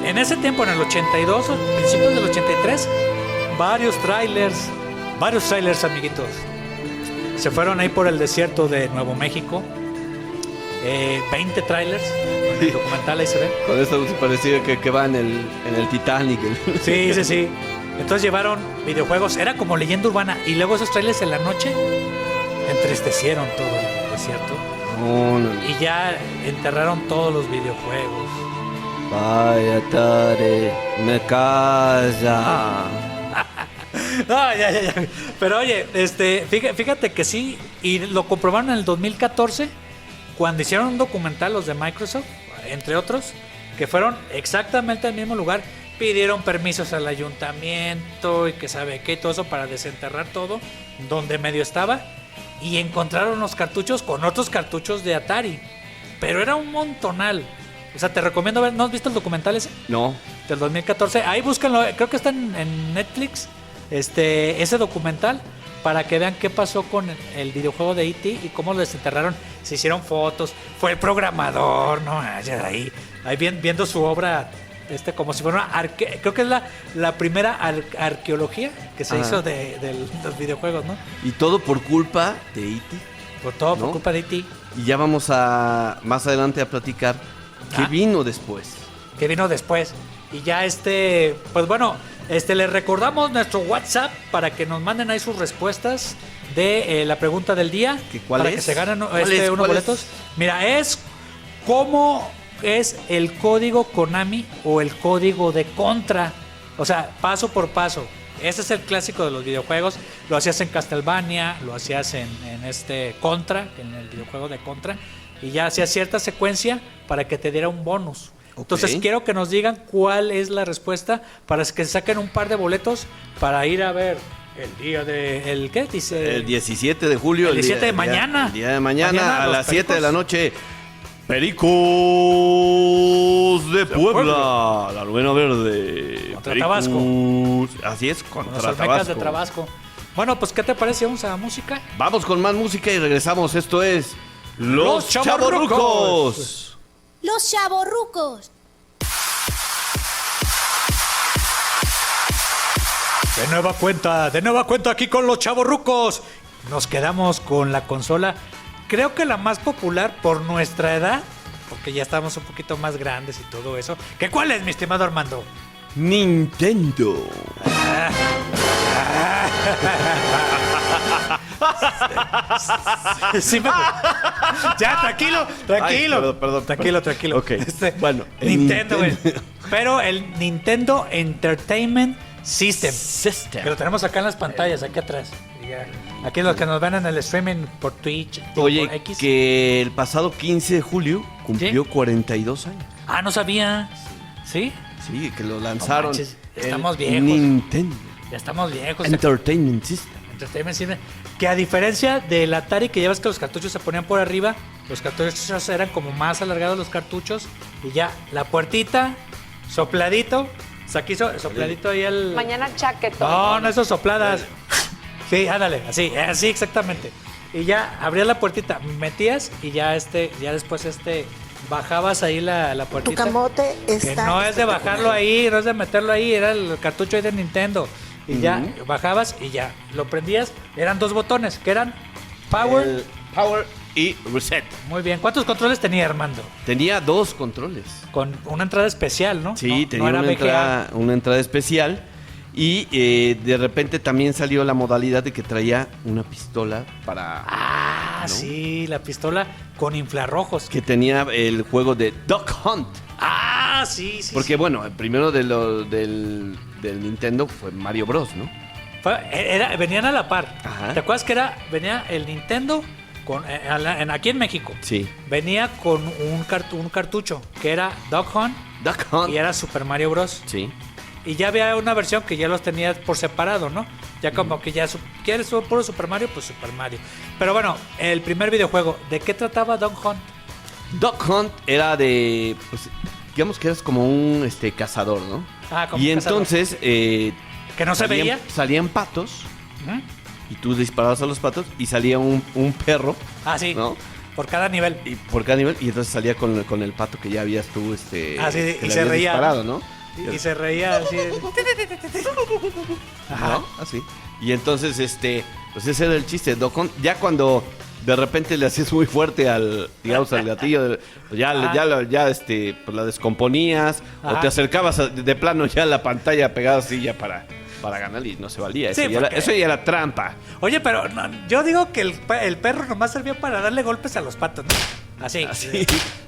En ese tiempo, en el 82, principios del 83, varios trailers, amiguitos. Se fueron ahí por el desierto de Nuevo México. 20 trailers. El documental ahí se ve. Con esto parecía que va en el Titanic. Sí. Entonces llevaron videojuegos. Era como leyenda urbana. Y luego esos trailers en la noche entristecieron todo el desierto. No. Y ya enterraron todos los videojuegos. Vaya Atari, me casa. No, ya. Pero oye, fíjate que sí, y lo comprobaron en el 2014, cuando hicieron un documental los de Microsoft, entre otros, que fueron exactamente al mismo lugar, pidieron permisos al ayuntamiento y que sabe qué, todo eso para desenterrar todo, donde medio estaba, y encontraron los cartuchos con otros cartuchos de Atari, pero era un montonal. O sea, te recomiendo ver, ¿no has visto el documental ese? No. Del 2014. Ahí búscanlo, creo que está en Netflix, ese documental, para que vean qué pasó con el videojuego de E.T. y cómo lo desenterraron. Se hicieron fotos, fue el programador, ¿no? Ahí viendo su obra, como si fuera una creo que es la primera arqueología que se hizo de los videojuegos, ¿no? Y todo por culpa de E.T. Por culpa de E.T. Y ya vamos más adelante a platicar ¿qué vino después? ¿Qué vino después? Y ya pues bueno, les recordamos nuestro WhatsApp para que nos manden ahí sus respuestas de la pregunta del día. ¿Cuál es? Que se ganen unos boletos. Mira, ¿cómo es el código Konami o el código de Contra? O sea, paso por paso. Ese es el clásico de los videojuegos. Lo hacías en Castlevania, lo hacías en Contra, en el videojuego de Contra. Y ya hacía cierta secuencia para que te diera un bonus. Okay. Entonces quiero que nos digan cuál es la respuesta para que saquen un par de boletos para ir a ver el día de... ¿Qué dice? El 17 de julio. El 17 de mañana. El día de mañana a las 7 de la noche. Pericos de Puebla. La Luna Verde. Contra Tabasco. Así es, contra Los Olmecas de Tabasco. Bueno, pues ¿qué te parece? Vamos a música. Vamos con más música y regresamos. Esto es... Los Chavorrucos. Los Chavorrucos. De nueva cuenta aquí con los chavorrucos. Nos quedamos con la consola, creo que la más popular por nuestra edad, porque ya estamos un poquito más grandes y todo eso. ¿Qué cuál es, mi estimado Armando? Nintendo. Sí, ya, tranquilo. Ay, perdón. Tranquilo. Ok. Bueno, Nintendo, güey. Pero el Nintendo Entertainment System. Que lo tenemos acá en las pantallas, aquí atrás. Aquí los que nos ven en el streaming por Twitch. Oye, por X. que el pasado 15 de julio cumplió 42 años. Ah, no sabía. ¿Sí? Sí, que lo lanzaron. No manches, estamos viejos. Nintendo. Ya estamos viejos. Entertainment System. Entertainment System. Que a diferencia del Atari, que ya ves que los cartuchos se ponían por arriba, los cartuchos eran como más alargados los cartuchos. Y ya, la puertita, sopladito. O sea, aquí sopladito ahí el... Mañana chaquetón. No, eso sopladas. Sí, ándale, así exactamente. Y ya abrías la puertita, metías y ya después bajabas ahí la puertita. Tu camote está... Que no es de bajarlo ahí, no es de meterlo ahí, era el cartucho ahí de Nintendo. Y ya bajabas y ya lo prendías. Eran 2 botones, que eran Power y Reset. Muy bien. ¿Cuántos controles tenía, Armando? Tenía 2 controles. Con una entrada especial, ¿no? Sí, no, tenía no era una entrada especial. Y de repente también salió la modalidad de que traía una pistola para... ¿no? Sí, la pistola con infrarrojos. Que tenía el juego de Duck Hunt. Sí. Porque bueno, el primero del Nintendo fue Mario Bros, ¿no? Venían a la par. Ajá. ¿Te acuerdas que venía el Nintendo aquí en México? Sí. Venía con un cartucho que era Duck Hunt. Y era Super Mario Bros. Sí. Y ya había una versión que ya los tenías por separado, ¿no? Ya como que ya quieres puro Super Mario, pues Super Mario. Pero bueno, el primer videojuego, ¿de qué trataba Duck Hunt? Duck Hunt era de, pues, digamos que eras como un cazador, ¿no? Como y un cazador. entonces que no se veía. Salían patos. Y tú disparabas a los patos y salía un perro. Sí. ¿No? Por cada nivel. Y entonces salía con el pato que ya habías tú sí, que y le se habías reía. disparado, ¿no? Y se reía así. Ajá. ¿No? Así. Y entonces, pues ese era el chiste. Duck Hunt, ya cuando de repente le hacías muy fuerte al gatillo, pues pues la descomponías, o te acercabas de plano ya a la pantalla pegada así ya para ganar y no se valía. Sí, eso ya era trampa. Oye, pero no, yo digo que el perro nomás servía para darle golpes a los patos, ¿no? Así.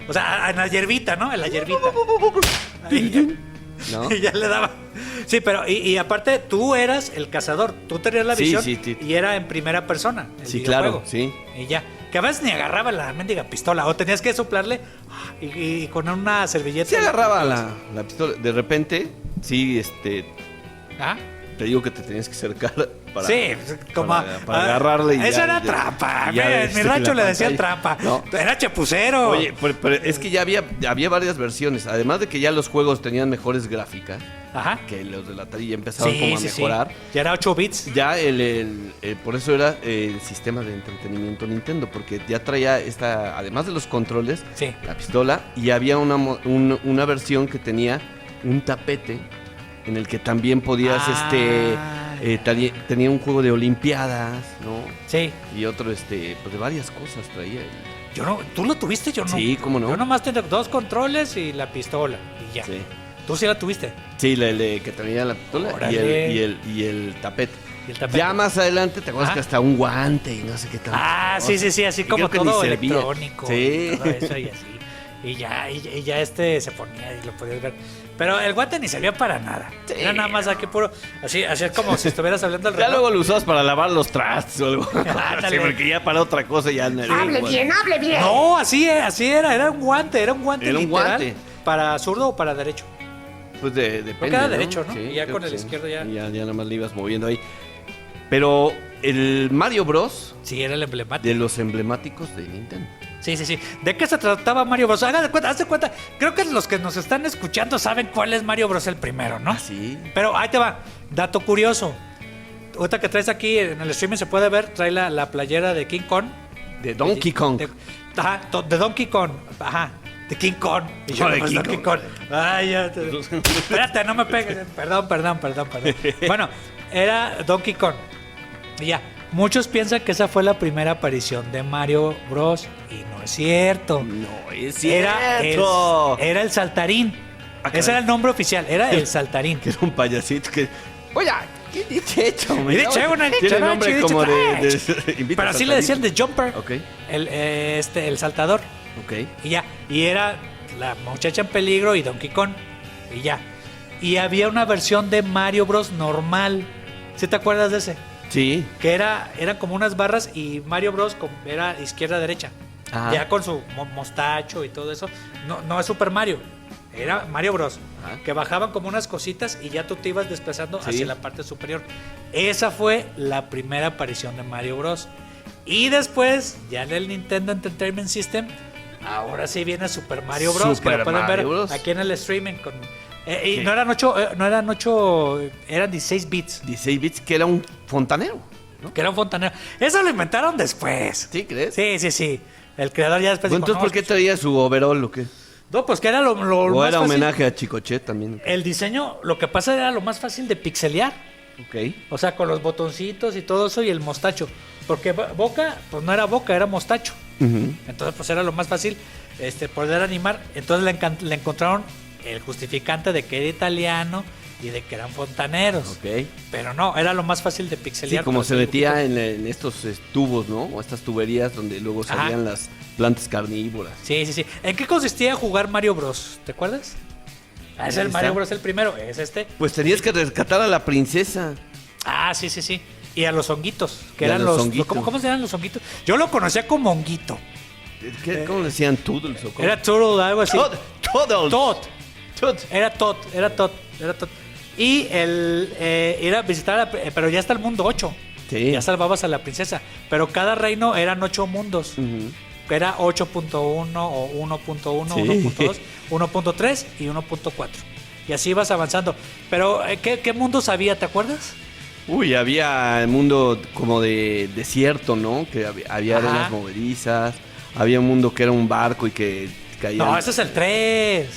O sea, en la hierbita, ¿no? En la hierbita. ¿No? Y ya le daba. Sí, pero y aparte tú eras el cazador, tú tenías la visión y era en primera persona. Sí, claro, sí. Y ya, que a veces ni agarraba la mendiga pistola o tenías que soplarle y con una servilleta. Sí agarraba la pistola, de repente, sí, te digo que te tenías que acercar para agarrarle. Esa era trampa. En mi rancho le decían trampa. ¿No? Era chapucero. Oye, pero es que ya había varias versiones. Además de que ya los juegos tenían mejores gráficas. Que los de la Atari ya empezaban como a mejorar. Ya era 8 bits. Ya por eso era el sistema de entretenimiento Nintendo. Porque ya traía además de los controles, la pistola. Y había una versión que tenía un tapete en el que también podías, tenía un juego de olimpiadas, ¿no? Sí. Y otro, pues de varias cosas traía. Yo no, ¿tú lo tuviste? Yo no. Sí, ¿cómo no? Yo nomás tenía 2 controles y la pistola y ya. Sí. ¿Tú sí la tuviste? Sí, que tenía la pistola y el tapete. Ya más adelante, ¿te acuerdas que hasta un guante y no sé qué tal? Sí, así como todo electrónico. Sí. Y todo eso y así. Y ya se ponía y lo podías ver. Pero el guante ni servía para nada. Sí. Era nada más aquí puro. Así es como si estuvieras hablando al reloj. Ya luego lo usabas para lavar los trastes o algo. Sí, porque ya para otra cosa ya no. Hable bien. No, así era. Era un guante literal. Un guante. ¿Para zurdo o para derecho? Pues depende. Porque era derecho, ¿no? Sí, y ya con el izquierdo ya. Ya nada más le ibas moviendo ahí. Pero el Mario Bros. Sí, era el emblemático. De los emblemáticos de Nintendo. Sí. ¿De qué se trataba Mario Bros? Haz de cuenta. Creo que los que nos están escuchando saben cuál es Mario Bros el primero, ¿no? Sí. Pero ahí te va. Dato curioso. Ahorita que traes aquí en el streaming se puede ver, trae la playera de King Kong. De Donkey Kong. De Donkey Kong. De King Kong. Y yo de King Kong. Ay, ya. Espérate, no me pegues. Perdón. Bueno, era Donkey Kong. Y ya, muchos piensan que esa fue la primera aparición de Mario Bros. Y no es cierto. No es cierto. Era el saltarín. Ese era el nombre oficial, era el saltarín. Que era un payasito que... Oye, ¿qué dice hecho? Tiene nombre como de pero así le decían de Jumper. Ok. El saltador. Ok. Y ya. Y era la muchacha en peligro y Donkey Kong. Y ya. Y había una versión de Mario Bros. Normal. ¿Sí te acuerdas de ese? Sí. Que eran como unas barras y Mario Bros. Era izquierda-derecha. Ya con su mostacho y todo eso. No es Super Mario. Era Mario Bros. Que bajaban como unas cositas y ya tú te ibas desplazando hacia la parte superior. Esa fue la primera aparición de Mario Bros. Y después, ya en el Nintendo Entertainment System, ahora sí viene Super Mario Bros. Que lo pueden ver aquí en el streaming. Y no eran 8, eran 16 bits. 16 bits, que era un fontanero, ¿no? Que era un fontanero. Eso lo inventaron después. ¿Sí crees? Sí. El creador ya después dijo, entonces, ¿por qué traía su overall o qué? No, pues que era lo o más era fácil. Homenaje a Chicoche también. El diseño, lo que pasa era lo más fácil de pixelear. Ok. O sea, con los botoncitos y todo eso y el mostacho. Porque Boca, pues no era Boca, era mostacho. Entonces, pues era lo más fácil poder animar. Entonces le encontraron el justificante de que era italiano y de que eran fontaneros. Ok. Pero no, era lo más fácil de pixelear. Sí, como se metía en estos tubos, ¿no? O estas tuberías donde luego salían las plantas carnívoras. Sí. ¿En qué consistía jugar Mario Bros? ¿Te acuerdas? Es el Mario Bros. El primero, es este. Pues tenías que rescatar a la princesa. Sí. Y a los honguitos, que eran los ¿cómo se llaman los honguitos? Yo lo conocía como honguito. ¿Cómo decían? Toodles o cómo? Era Turtle, algo así. Todd. Era Todd. Y era visitar, pero ya está el mundo 8. Sí. Ya salvabas a la princesa. Pero cada reino eran 8 mundos. Era 8.1 o 1.1, 1.2, 1.3 y 1.4. Y así ibas avanzando. Pero, ¿qué mundos había? ¿Te acuerdas? Uy, había el mundo como de desierto, ¿no? Que había arenas movedizas. Había un mundo que era un barco y que caía. No, ese es el 3.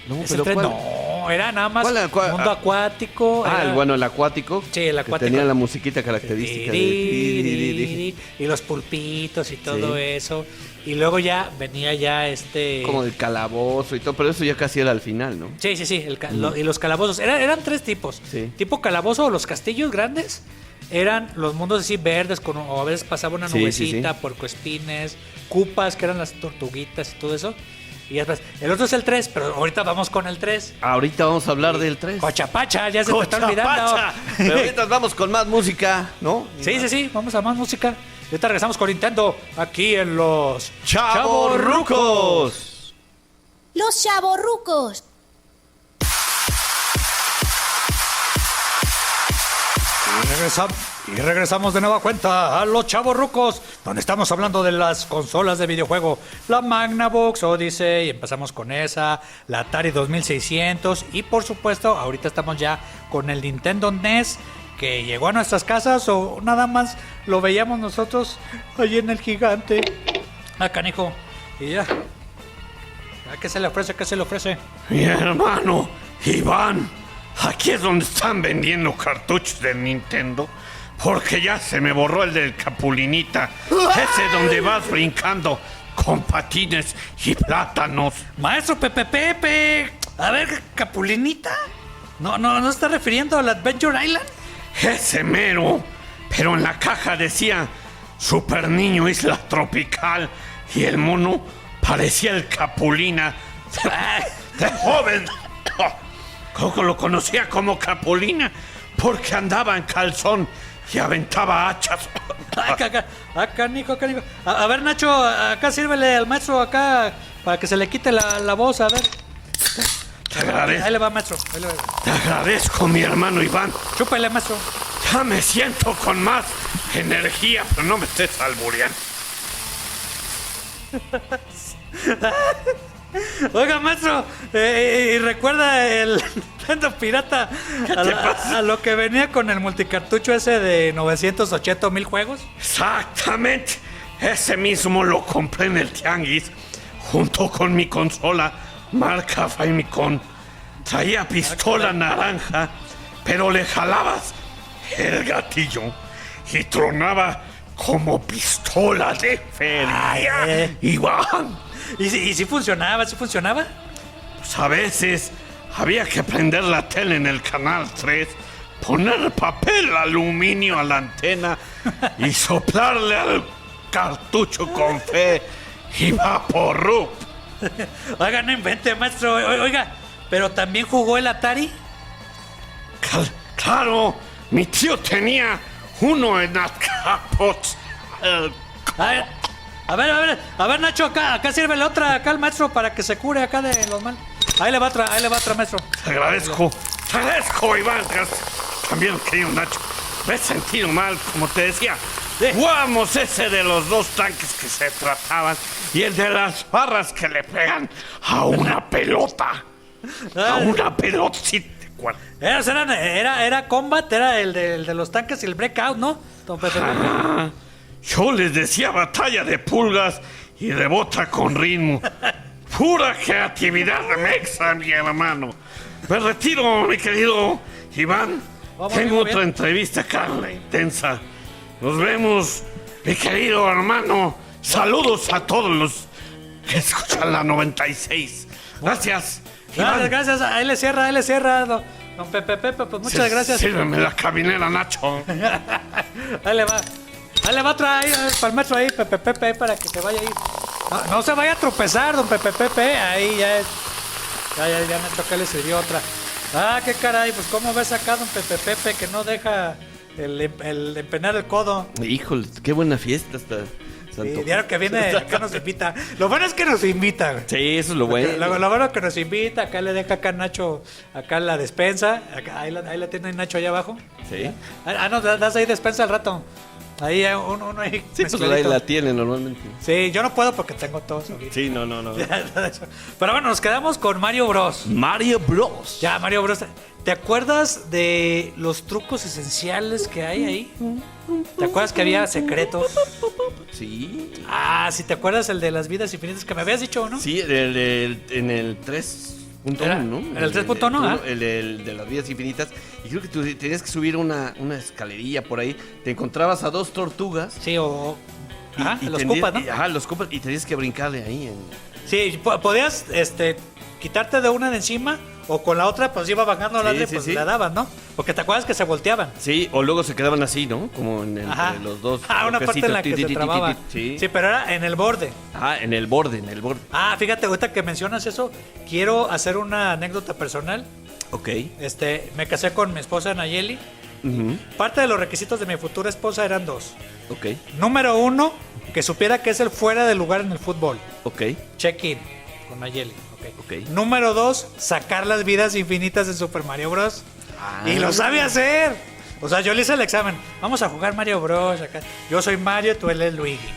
No, pero no, era nada más mundo acuático. El acuático. Sí, el acuático. Que tenía la musiquita característica y los pulpitos y todo eso. Y luego ya venía como el calabozo y todo, pero eso ya casi era al final, ¿no? Sí. Y los calabozos. Eran 3 tipos. Sí. Tipo calabozo, los castillos grandes. Eran los mundos así verdes, o a veces pasaba una nubecita, puercoespines, cupas, que eran las tortuguitas y todo eso. Y después, el otro es el 3, pero ahorita vamos con el 3. Ahorita vamos a hablar del 3. Cochapacha, ya se te está olvidando. Pero ahorita vamos con más música, ¿no? Sí, vamos a más música. Ahorita regresamos con Nintendo, aquí en los Chavorrucos. Los Chavorrucos. Y regresamos de nueva cuenta a los Chavorrucos, donde estamos hablando de las consolas de videojuego, la Magnavox Odyssey, y empezamos con esa, la Atari 2600, y por supuesto, ahorita estamos ya con el Nintendo NES, que llegó a nuestras casas, o nada más lo veíamos nosotros allí en el gigante. Canijo, y ya. ¿Qué se le ofrece? Mi hermano, Iván, aquí es donde están vendiendo cartuchos de Nintendo. Porque ya se me borró el del Capulinita. Ese donde vas brincando con patines y plátanos. Maestro Pepe. A ver, Capulinita. ¿No está refiriendo al Adventure Island? Ese mero. Pero en la caja decía Super Niño Isla Tropical. Y el mono parecía el Capulina. De joven. Coco lo conocía como Capulina porque andaba en calzón y aventaba hachas. Canijo. A ver, Nacho, acá sírvele al maestro acá para que se le quite la voz, a ver. Te agradezco. Ahí le va, maestro. Te agradezco, mi hermano Iván. Chúpale, maestro. Ya me siento con más energía, pero no me estés albureando. Oiga, maestro, y recuerda el Nintendo pirata a lo que venía con el multicartucho ese de 980 mil juegos. Exactamente, ese mismo lo compré en el Tianguis junto con mi consola marca Famicom. Traía pistola naranja, pero le jalabas el gatillo y tronaba como pistola de feria. Iván. ¿Y si funcionaba? ¿Sí funcionaba? Pues a veces había que prender la tele en el canal 3, poner papel aluminio a la antena y soplarle al cartucho con fe y vaporrup. Oiga, no invente, maestro. Oiga, ¿pero también jugó el Atari? Claro, mi tío tenía uno en Azcapotzalco. A ver, Nacho, acá sirve la otra, acá el maestro para que se cure acá de los mal. Ahí le va otra, maestro. Te agradezco, Iván. También, querido Nacho. Me he sentido mal, como te decía. Jugamos ese de los 2 tanques que se trataban y el de las barras que le pegan a una pelota. A una pelota, sí te acuerdas. Era Combat, era el de los tanques y el Breakout, ¿no? Don Pepe. Yo les decía batalla de pulgas y de bota con ritmo. Pura creatividad de mexa, mi hermano. Me retiro, mi querido Iván. Tengo otra entrevista acá, la intensa. Nos vemos, mi querido hermano. Saludos a todos los que escuchan la 96. Gracias, Iván. Gracias. Ahí le cierra, don Pepe. Pues muchas gracias. Sírveme la caminera, Nacho. Ahí le va otra ahí, para el maestro ahí, Pepe, para que se vaya ahí. No se vaya a tropezar, don Pepe. Ahí ya me toca, le sirvió otra. Qué caray, pues cómo ves acá, don Pepe, que no deja el empenar el codo. Híjole, qué buena fiesta está. Sí, diario que viene, acá nos invita. Lo bueno es que nos invita, güey. Sí, eso es lo bueno. Lo bueno es que nos invita, acá le deja acá Nacho, acá la despensa, ahí la tiene Nacho allá abajo. Sí. No, das ahí despensa al rato. Ahí uno ahí. Sí, pues ahí la tiene normalmente. Sí, yo no puedo porque tengo todos ahorita. Sí, no. Pero bueno, nos quedamos con Mario Bros. Mario Bros. Ya, Mario Bros. ¿Te acuerdas de los trucos esenciales que hay ahí? ¿Te acuerdas que había secretos? Sí. Sí, ¿te acuerdas el de las vidas infinitas que me habías dicho, no? Sí, en el 3.1, ¿no? En el 3.1, el de las vidas infinitas. Y creo que tú tenías que subir una escalerilla por ahí. Te encontrabas a 2 tortugas. Sí, los Koopas, ¿no? Los Koopas. Y tenías que brincarle ahí. Sí, podías quitarte de una de encima o con la otra, pues iba bajando la pues la dabas, ¿no? Porque te acuerdas que se volteaban. Sí, o luego se quedaban así, ¿no? Como entre los dos. Una parte en la que se trababa. Sí, pero era en el borde. En el borde. Fíjate, ahorita que mencionas eso, quiero hacer una anécdota personal. Ok. Me casé con mi esposa Nayeli. Parte de los requisitos de mi futura esposa eran 2. Ok. Número 1, que supiera que es el fuera de lugar en el fútbol. Ok. Check-in con Nayeli. Okay. Número 2, sacar las vidas infinitas de Super Mario Bros. Y lo sabe hacer. O sea, yo le hice el examen. Vamos a jugar Mario Bros. Acá. Yo soy Mario, tú eres Luigi.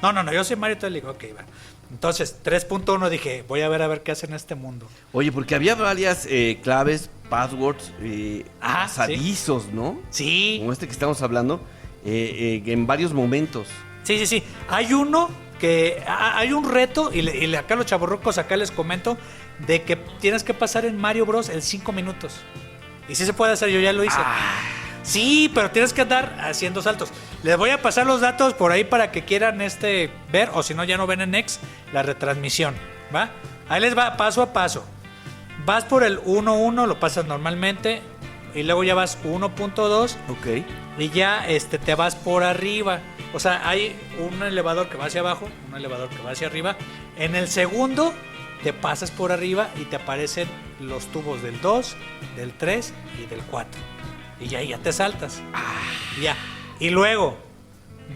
No, yo soy Mario, tú eres Luigi. Ok, va. Entonces, 3.1 dije, voy a ver qué hace en este mundo. Oye, porque había varias claves, passwords, avisos, ¿sí? ¿No? Sí. Como este que estamos hablando, en varios momentos. Sí. Hay un reto, y acá los chavorrucos, acá les comento, de que tienes que pasar en Mario Bros. En 5 minutos. Y sí se puede hacer, yo ya lo hice. Sí, pero tienes que andar haciendo saltos. Les voy a pasar los datos por ahí para que quieran ver, o si no, ya no ven en X, la retransmisión, ¿va? Ahí les va paso a paso. Vas por el 1.1, lo pasas normalmente, y luego ya vas 1.2. Ok. Y ya te vas por arriba. O sea, hay un elevador que va hacia abajo, un elevador que va hacia arriba. En el segundo te pasas por arriba y te aparecen los tubos del 2, del 3 y del 4. Y ya te saltas. Ya. Y luego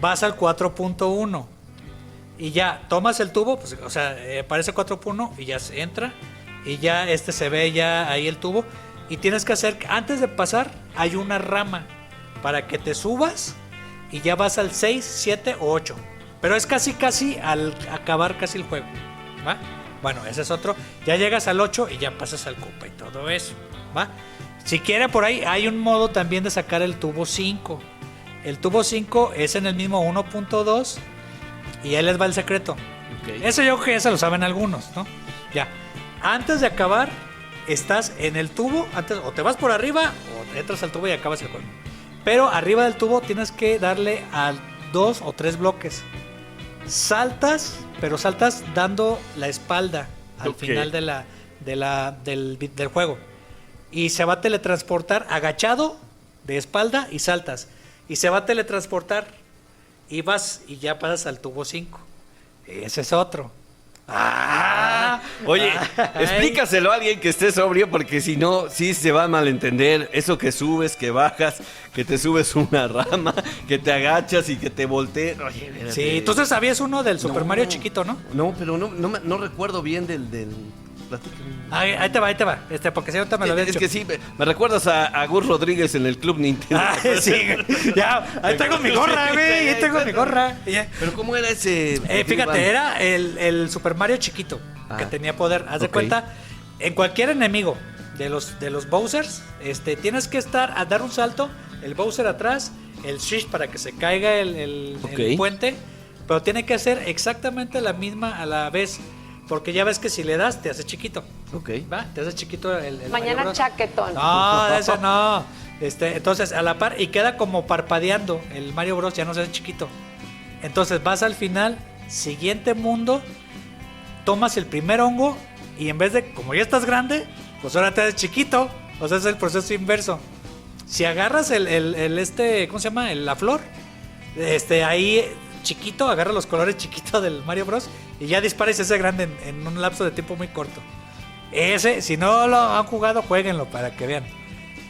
vas al 4.1 y ya tomas el tubo, pues, o sea, aparece 4.1 y ya se entra y ya se ve ya ahí el tubo. Y tienes que hacer, antes de pasar, hay una rama para que te subas y ya vas al 6, 7 o 8. Pero es casi al acabar casi el juego, ¿va? Bueno, ese es otro. Ya llegas al 8 y ya pasas al Koopa y todo eso, ¿va? Si quieren por ahí, hay un modo también de sacar el tubo 5. El tubo 5 es en el mismo 1.2 y ahí les va el secreto. Okay. Eso yo creo que ya se lo saben algunos, ¿no? Ya. Antes de acabar, estás en el tubo, o te vas por arriba o entras al tubo y acabas el juego. Pero arriba del tubo tienes que darle a 2 o 3 bloques. Saltas, pero saltas dando la espalda al final del juego. Y se va a teletransportar agachado de espalda y saltas. Y se va a teletransportar y vas y ya pasas al tubo 5. Ese es otro. Oye, explícaselo a alguien que esté sobrio, porque si no, sí se va a malentender. Eso que subes, que bajas, que te subes una rama, que te agachas y que te voltees. Oye, espérate. Sí, entonces sabías uno del Super Mario chiquito, ¿no? No, pero no recuerdo bien del... Ahí te va, porque si ahorita me lo había dicho. dicho. Es que sí, me recuerdas a Gus Rodríguez en el Club Nintendo. Sí, ya, ahí tengo mi gorra, güey, ahí tengo mi gorra. Pero ¿cómo era ese? Fíjate, era el Super Mario chiquito, que tenía poder. Haz de cuenta, en cualquier enemigo de los Bowsers, tienes que a dar un salto, el Bowser atrás, el Shish para que se caiga el puente, pero tiene que hacer exactamente la misma a la vez. Porque ya ves que si le das, te hace chiquito. Ok. ¿Va? Te hace chiquito el Mañana chaquetón. No, eso no. Entonces, a la par, y queda como parpadeando. El Mario Bros. Ya no se hace chiquito. Entonces, vas al final, siguiente mundo, tomas el primer hongo, y en vez de, como ya estás grande, pues ahora te haces chiquito. O sea, es el proceso inverso. Si agarras ¿cómo se llama? La flor, ahí... chiquito, agarra los colores chiquitos del Mario Bros. Y ya dispara y se hace grande en un lapso de tiempo muy corto. Ese, si no lo han jugado, jueguenlo para que vean.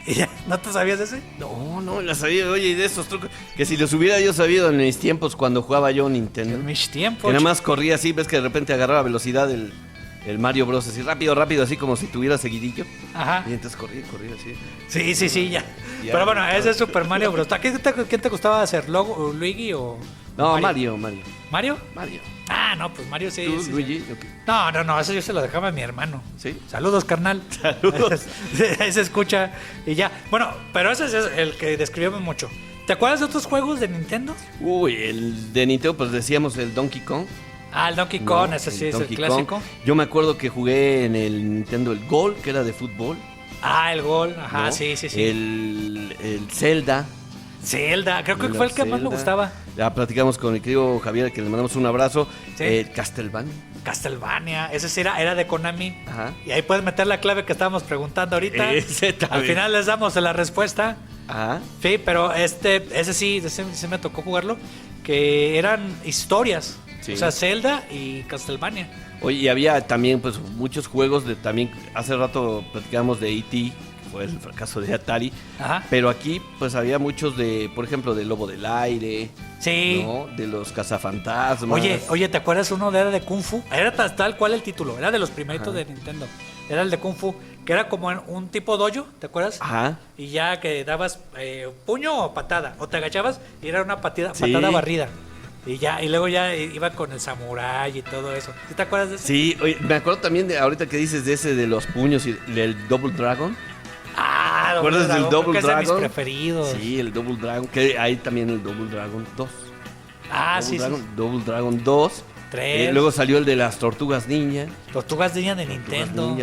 ¿Y ya? ¿No te sabías de ese? No la sabía. Oye, y de esos trucos, que si los hubiera yo sabido en mis tiempos cuando jugaba yo Nintendo. En mis tiempos. Que nada más corría así, ves que de repente agarraba velocidad el Mario Bros. Así rápido, así como si tuviera seguidillo. Ajá. Y entonces corría así. Sí, ya. Pero bueno, ese es Super Mario Bros. ¿Quién te gustaba hacer? ¿Luigi o...? No, Mario. ¿Mario? No, pues Mario sí. ¿Tú, sí, Luigi? sí. Okay. No, eso yo se lo dejaba a mi hermano. ¿Sí? Saludos, carnal. Saludos. Ahí se escucha y ya. Bueno, pero ese es el que describimos mucho. ¿Te acuerdas de otros juegos de Nintendo? Uy, el de Nintendo, pues decíamos el Donkey Kong. El Donkey Kong, ese sí es el clásico. Kong. Yo me acuerdo que jugué en el Nintendo el Gol, que era de fútbol. El Gol, ajá, ¿no? Sí. El Zelda. Creo que fue el que más me gustaba. Ya platicamos con mi querido Javier, que le mandamos un abrazo. Sí. Castlevania, ese sí era de Konami. Ajá. Y ahí puedes meter la clave que estábamos preguntando ahorita. Ese también. Al final les damos la respuesta. Ajá. Sí, pero ese sí me tocó jugarlo, que eran historias. Sí. O sea, Zelda y Castlevania. Oye, y había también pues muchos juegos también hace rato platicábamos de E.T., fue el fracaso de Atari. Ajá. Pero aquí pues había muchos por ejemplo, de Lobo del Aire. Sí. ¿No? De los cazafantasmas. Oye, ¿te acuerdas uno era de Kung Fu? Era tal cual el título, era de los primeritos de Nintendo. Era el de Kung Fu, que era como un tipo dojo, ¿te acuerdas? Ajá. Y ya que dabas puño o patada, o te agachabas y era una patada barrida. Y luego ya iba con el samurái y todo eso. ¿Sí te acuerdas de eso? Sí, oye, me acuerdo también de ahorita que dices de ese de los puños y del Double Dragon. ¿Te acuerdas del Double Dragon? Es de mis preferidos. Sí, el Double Dragon, que hay también el Double Dragon 2. Double Dragon 2. 3. Luego salió el de las Tortugas Ninja. Tortugas Ninja de Nintendo.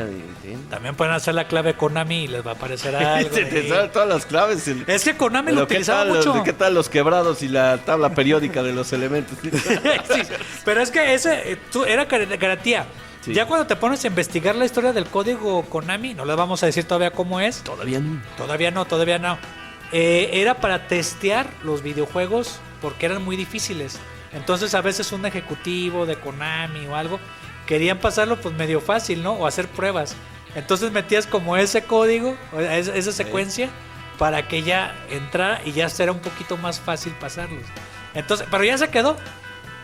También pueden hacer la clave Konami y les va a aparecer algo. Te saben todas las claves. Es que Konami lo utilizaba mucho. ¿Qué tal los quebrados y la tabla periódica de los elementos? Sí, pero es que ese era garantía. Sí. Ya cuando te pones a investigar la historia del código Konami, no les vamos a decir todavía cómo es. Todavía no. Era para testear los videojuegos porque eran muy difíciles. Entonces a veces un ejecutivo de Konami o algo querían pasarlo pues medio fácil, ¿no? O hacer pruebas. Entonces metías como ese código, esa secuencia, para que ya entrara y ya será un poquito más fácil pasarlos. Entonces, pero ya se quedó.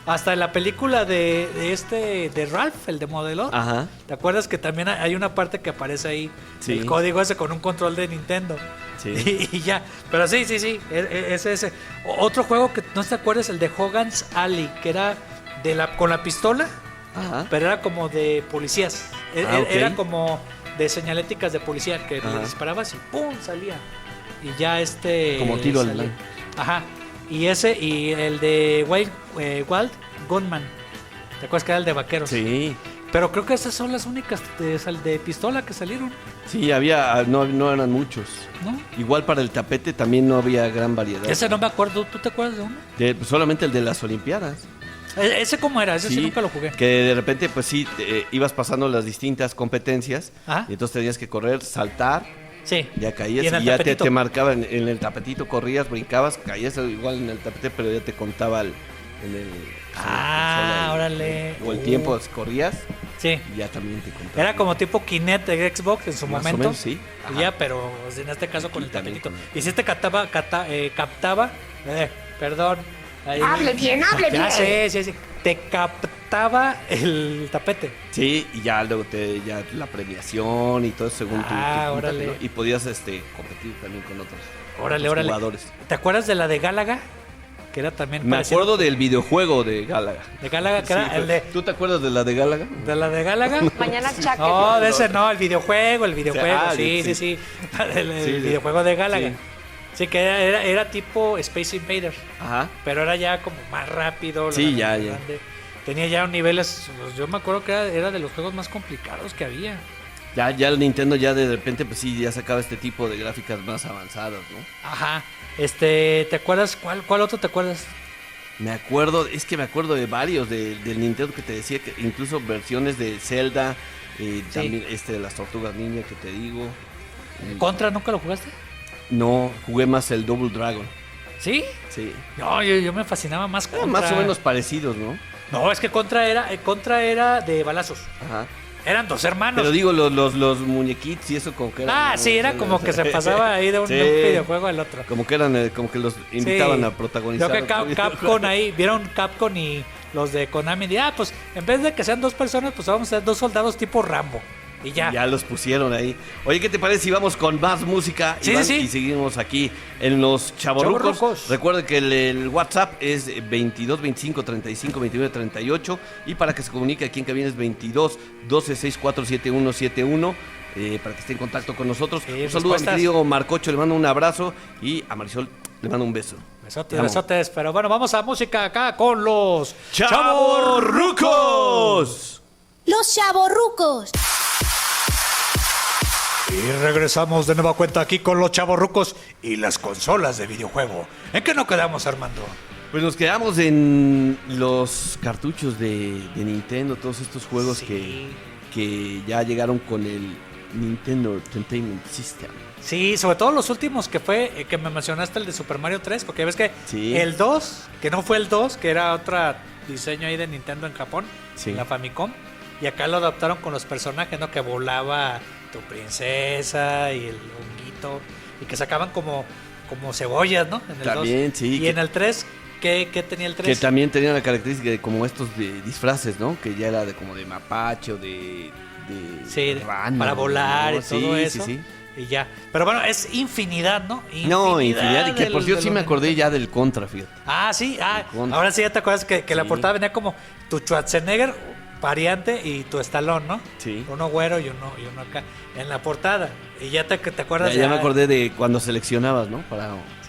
Hasta en la película de Ralph, el demoledor. Ajá. ¿Te acuerdas que también hay una parte que aparece ahí? Sí. El código ese con un control de Nintendo. Sí. Y ya. Pero sí. Ese. Otro juego que no te acuerdas, el de Hogan's Alley, que era con la pistola. Ajá. Pero era como de policías. Okay. Era como de señaléticas de policía que le disparabas y ¡pum! Salía. Y ya como tiro al blanco. Ajá. Y el de Wild Gunman. ¿Te acuerdas que era el de vaqueros? Sí. Pero creo que esas son las únicas de pistola que salieron. Sí, había, no eran muchos. ¿No? Igual para el tapete también no había gran variedad. Ese no me acuerdo, ¿tú te acuerdas de uno? Pues, solamente el de las Olimpiadas. ¿Ese cómo era? Ese sí nunca lo jugué. Que de repente, pues sí, ibas pasando las distintas competencias. Ajá. Y entonces tenías que correr, saltar. Sí. Ya caías Y y ya te marcaba en el tapetito, corrías, brincabas, caías igual en el tapete, pero ya te contaba en el... órale. O el tiempo, corrías. Sí. Y ya también te contaba. Era como tipo Kinect de Xbox en su Más momento. o menos, sí. Y ya, pero en este caso con el también tapetito. con Y si te captaba, perdón. Ahí, Hable bien. Sí. Te captaba el tapete. Sí, y ya luego ya la premiación y todo eso según tu puntaje, órale. ¿no? Y podías competir también con otros jugadores. ¿Te acuerdas de la de Gálaga? Que era también Me acuerdo del videojuego de Gálaga. De Gálaga, que era el de... ¿Tú te acuerdas de la de Gálaga? ¿De la de Gálaga? Mañana Chaque. No, de ese no, el videojuego. Sí. El videojuego de Gálaga. Sí. Sí, que era tipo Space Invaders. Ajá. Pero era ya como más rápido. Sí, ya. Tenía ya niveles... Yo me acuerdo que era de los juegos más complicados que había. Ya el Nintendo ya de repente, pues sí, ya sacaba este tipo de gráficas más avanzadas, ¿no? Ajá. ¿Te acuerdas? ¿Cuál otro te acuerdas? Me acuerdo de varios del Nintendo que te decía, que incluso versiones de Zelda, también de las Tortugas Ninja que te digo. ¿Contra nunca lo jugaste? No, jugué más el Double Dragon. ¿Sí? Sí. No, yo me fascinaba más Contra. Más o menos parecidos, ¿no? No, es que Contra era de balazos. Ajá. Eran dos hermanos. Pero digo, los muñequitos y eso como que eran... Sí, era como que se pasaba ahí de un videojuego al otro. Como que eran, como que los invitaban a protagonizar. Creo que Capcom ahí, vieron Capcom y los de Konami, y pues en vez de que sean dos personas, pues vamos a ser dos soldados tipo Rambo. Y ya los pusieron ahí. Oye, ¿qué te parece si vamos con más música, Iván? Y seguimos aquí en los Chavorrucos. Recuerden que el WhatsApp es 22 25 35 29 38 y para que se comunique aquí en cabina es 22 12 64 7171 para que esté en contacto con nosotros. Un saludo a mi querido Marcocho, le mando un abrazo y a Marisol le mando un beso. Besotes, pero bueno, vamos a música acá con los Chavorrucos. Los Chavorrucos. Y regresamos de nueva cuenta aquí con los Chavorrucos y las consolas de videojuego. ¿En qué nos quedamos, Armando? Pues nos quedamos en los cartuchos de Nintendo, todos estos juegos que ya llegaron con el Nintendo Entertainment System. Sí, sobre todo los últimos que fue, que me mencionaste, el de Super Mario 3, porque ves que el 2, que no fue el 2, que era otro diseño ahí de Nintendo en Japón, la Famicom, y acá lo adaptaron con los personajes, ¿no? Que volaba tu princesa y el honguito, y que sacaban como cebollas, ¿no? En el también, 2. sí. Y en el 3, ¿qué tenía el 3? Que también tenía la característica de como estos de disfraces, ¿no? Que ya era como de mapache o de rana, para volar, ¿no? Y todo eso. Sí. Y ya. Pero bueno, es infinidad, ¿no? Infinidad. Y que por cierto sí me acordé ya del Contra, fíjate. Sí. Ahora sí ya te acuerdas que la portada venía como tu Schwarzenegger variante y tu Stallone, ¿no? Sí. Uno güero y uno acá en la portada. Y ya te acuerdas ya me acordé de cuando seleccionabas, ¿no?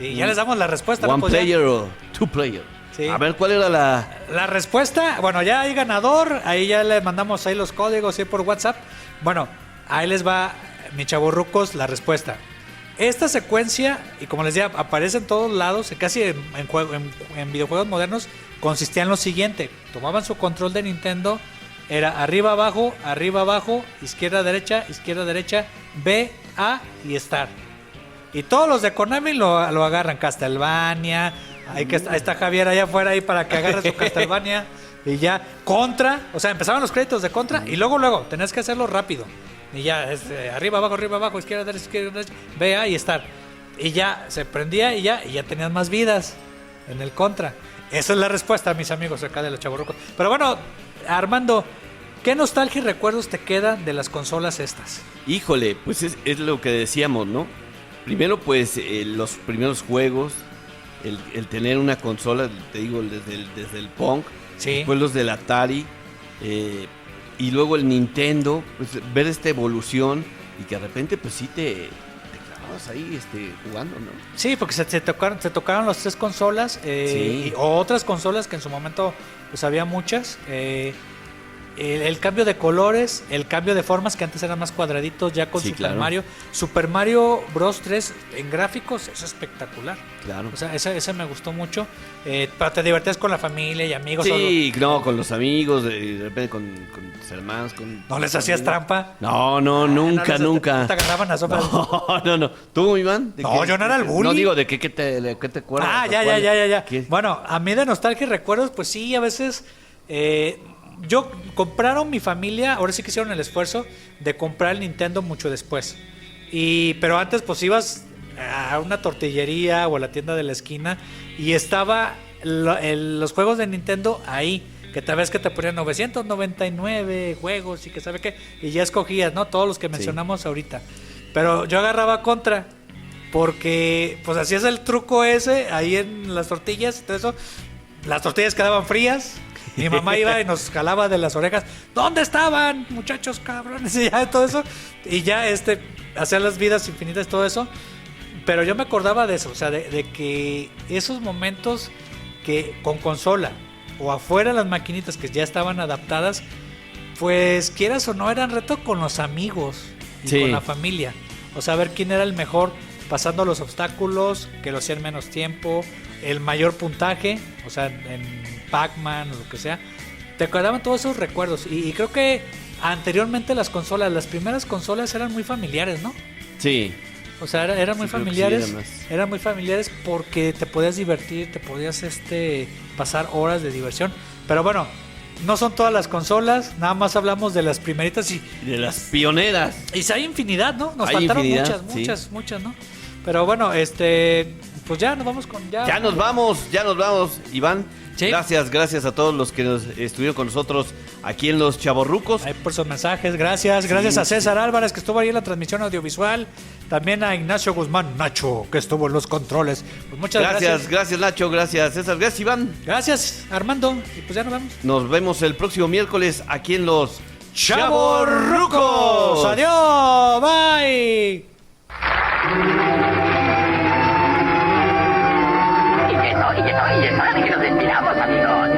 Ya les damos la respuesta. One player o two player. Sí. A ver, ¿cuál era la respuesta? Bueno, ya hay ganador. Ahí ya le mandamos ahí los códigos por WhatsApp. Bueno, ahí les va, mi chavorrucos, la respuesta. Esta secuencia, y como les decía, aparece en todos lados, casi en videojuegos modernos, consistía en lo siguiente. Tomaban su control de Nintendo, era arriba, abajo, izquierda, derecha, B, A y Start. Y todos los de Konami lo agarran. Castlevania, ahí está Javier allá afuera ahí para que agarre su Castlevania. Y ya, Contra, o sea, empezaban los créditos de Contra y luego, tenías que hacerlo rápido. Y ya, arriba, abajo, izquierda, derecha, B, A y Start. Y ya, se prendía y ya tenías más vidas en el Contra. Esa es la respuesta, mis amigos acá de los Chavorrucos. Pero bueno, Armando, ¿qué nostalgia y recuerdos te quedan de las consolas estas? Híjole, pues es lo que decíamos, ¿no? Primero, pues, los primeros juegos, el tener una consola, te digo, desde el Pong, después los del Atari, y luego el Nintendo, pues ver esta evolución y que de repente, pues sí te clavabas ahí jugando, ¿no? Sí, porque se tocaron las tres consolas, y otras consolas que en su momento, pues había muchas. el cambio de colores, el cambio de formas que antes eran más cuadraditos ya con Super Mario. Super Mario Bros. 3 en gráficos es espectacular. Claro. O sea, ese me gustó mucho. Pero te divertías con la familia y amigos. Sí, con los amigos, de repente con tus hermanos. ¿No les hacías trampa? No, nunca. ¿Te agarraban a sopa? No. ¿Tú, Iván? No, yo no era el bully. No digo de qué te acuerdas. Ah, ya. Bueno, a mí de nostalgia y recuerdos, pues sí, a veces... yo compraron mi familia, ahora sí que hicieron el esfuerzo de comprar el Nintendo mucho después. Pero antes pues ibas a una tortillería o a la tienda de la esquina y estaba los juegos de Nintendo ahí, que tal vez que te ponían 999 juegos y que sabe qué, y ya escogías, ¿no? Todos los que mencionamos ahorita. Pero yo agarraba Contra porque pues hacías el truco ese ahí en las tortillas y todo eso. Las tortillas quedaban frías. Mi mamá iba y nos jalaba de las orejas. ¿Dónde estaban, muchachos cabrones? Y ya todo eso. Y ya hacía las vidas infinitas, todo eso. Pero yo me acordaba de eso, o sea, de que esos momentos que con consola o afuera las maquinitas que ya estaban adaptadas, pues quieras o no, eran reto con los amigos y con la familia. O sea, ver quién era el mejor pasando los obstáculos, que lo hacían menos tiempo, el mayor puntaje, o sea, en Pac-Man o lo que sea. Te acordaban todos esos recuerdos. Y creo que anteriormente las primeras consolas eran muy familiares, ¿no? Sí. O sea, eran muy familiares. Eran muy familiares porque te podías divertir, te podías pasar horas de diversión. Pero bueno, no son todas las consolas, nada más hablamos de las primeritas y de las pioneras. Y si hay infinidad, ¿no? Nos faltaron muchas, ¿no? Pero bueno, pues ya nos vamos con Ya nos vamos, Iván. ¿Sí? Gracias a todos los que estuvieron con nosotros aquí en Los Chavorrucos. Por sus mensajes, gracias a César Álvarez, que estuvo ahí en la transmisión audiovisual. También a Ignacio Guzmán, Nacho, que estuvo en los controles. Pues muchas gracias. Gracias Nacho, gracias César, gracias Iván. Gracias Armando, y pues ya nos vamos. Nos vemos el próximo miércoles aquí en Los Chavorrucos. Adiós, bye. Y es hora de que nos despidamos, amigos.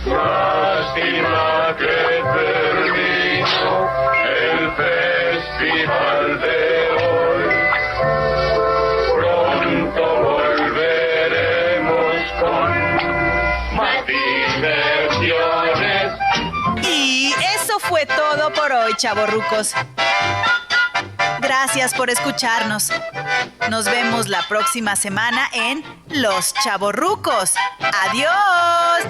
Lástima que terminó el festival de hoy. Pronto volveremos con más diversiones. Y eso fue todo por hoy, chavorrucos. Gracias por escucharnos. Nos vemos la próxima semana en Los Chavorrucos. ¡Adiós!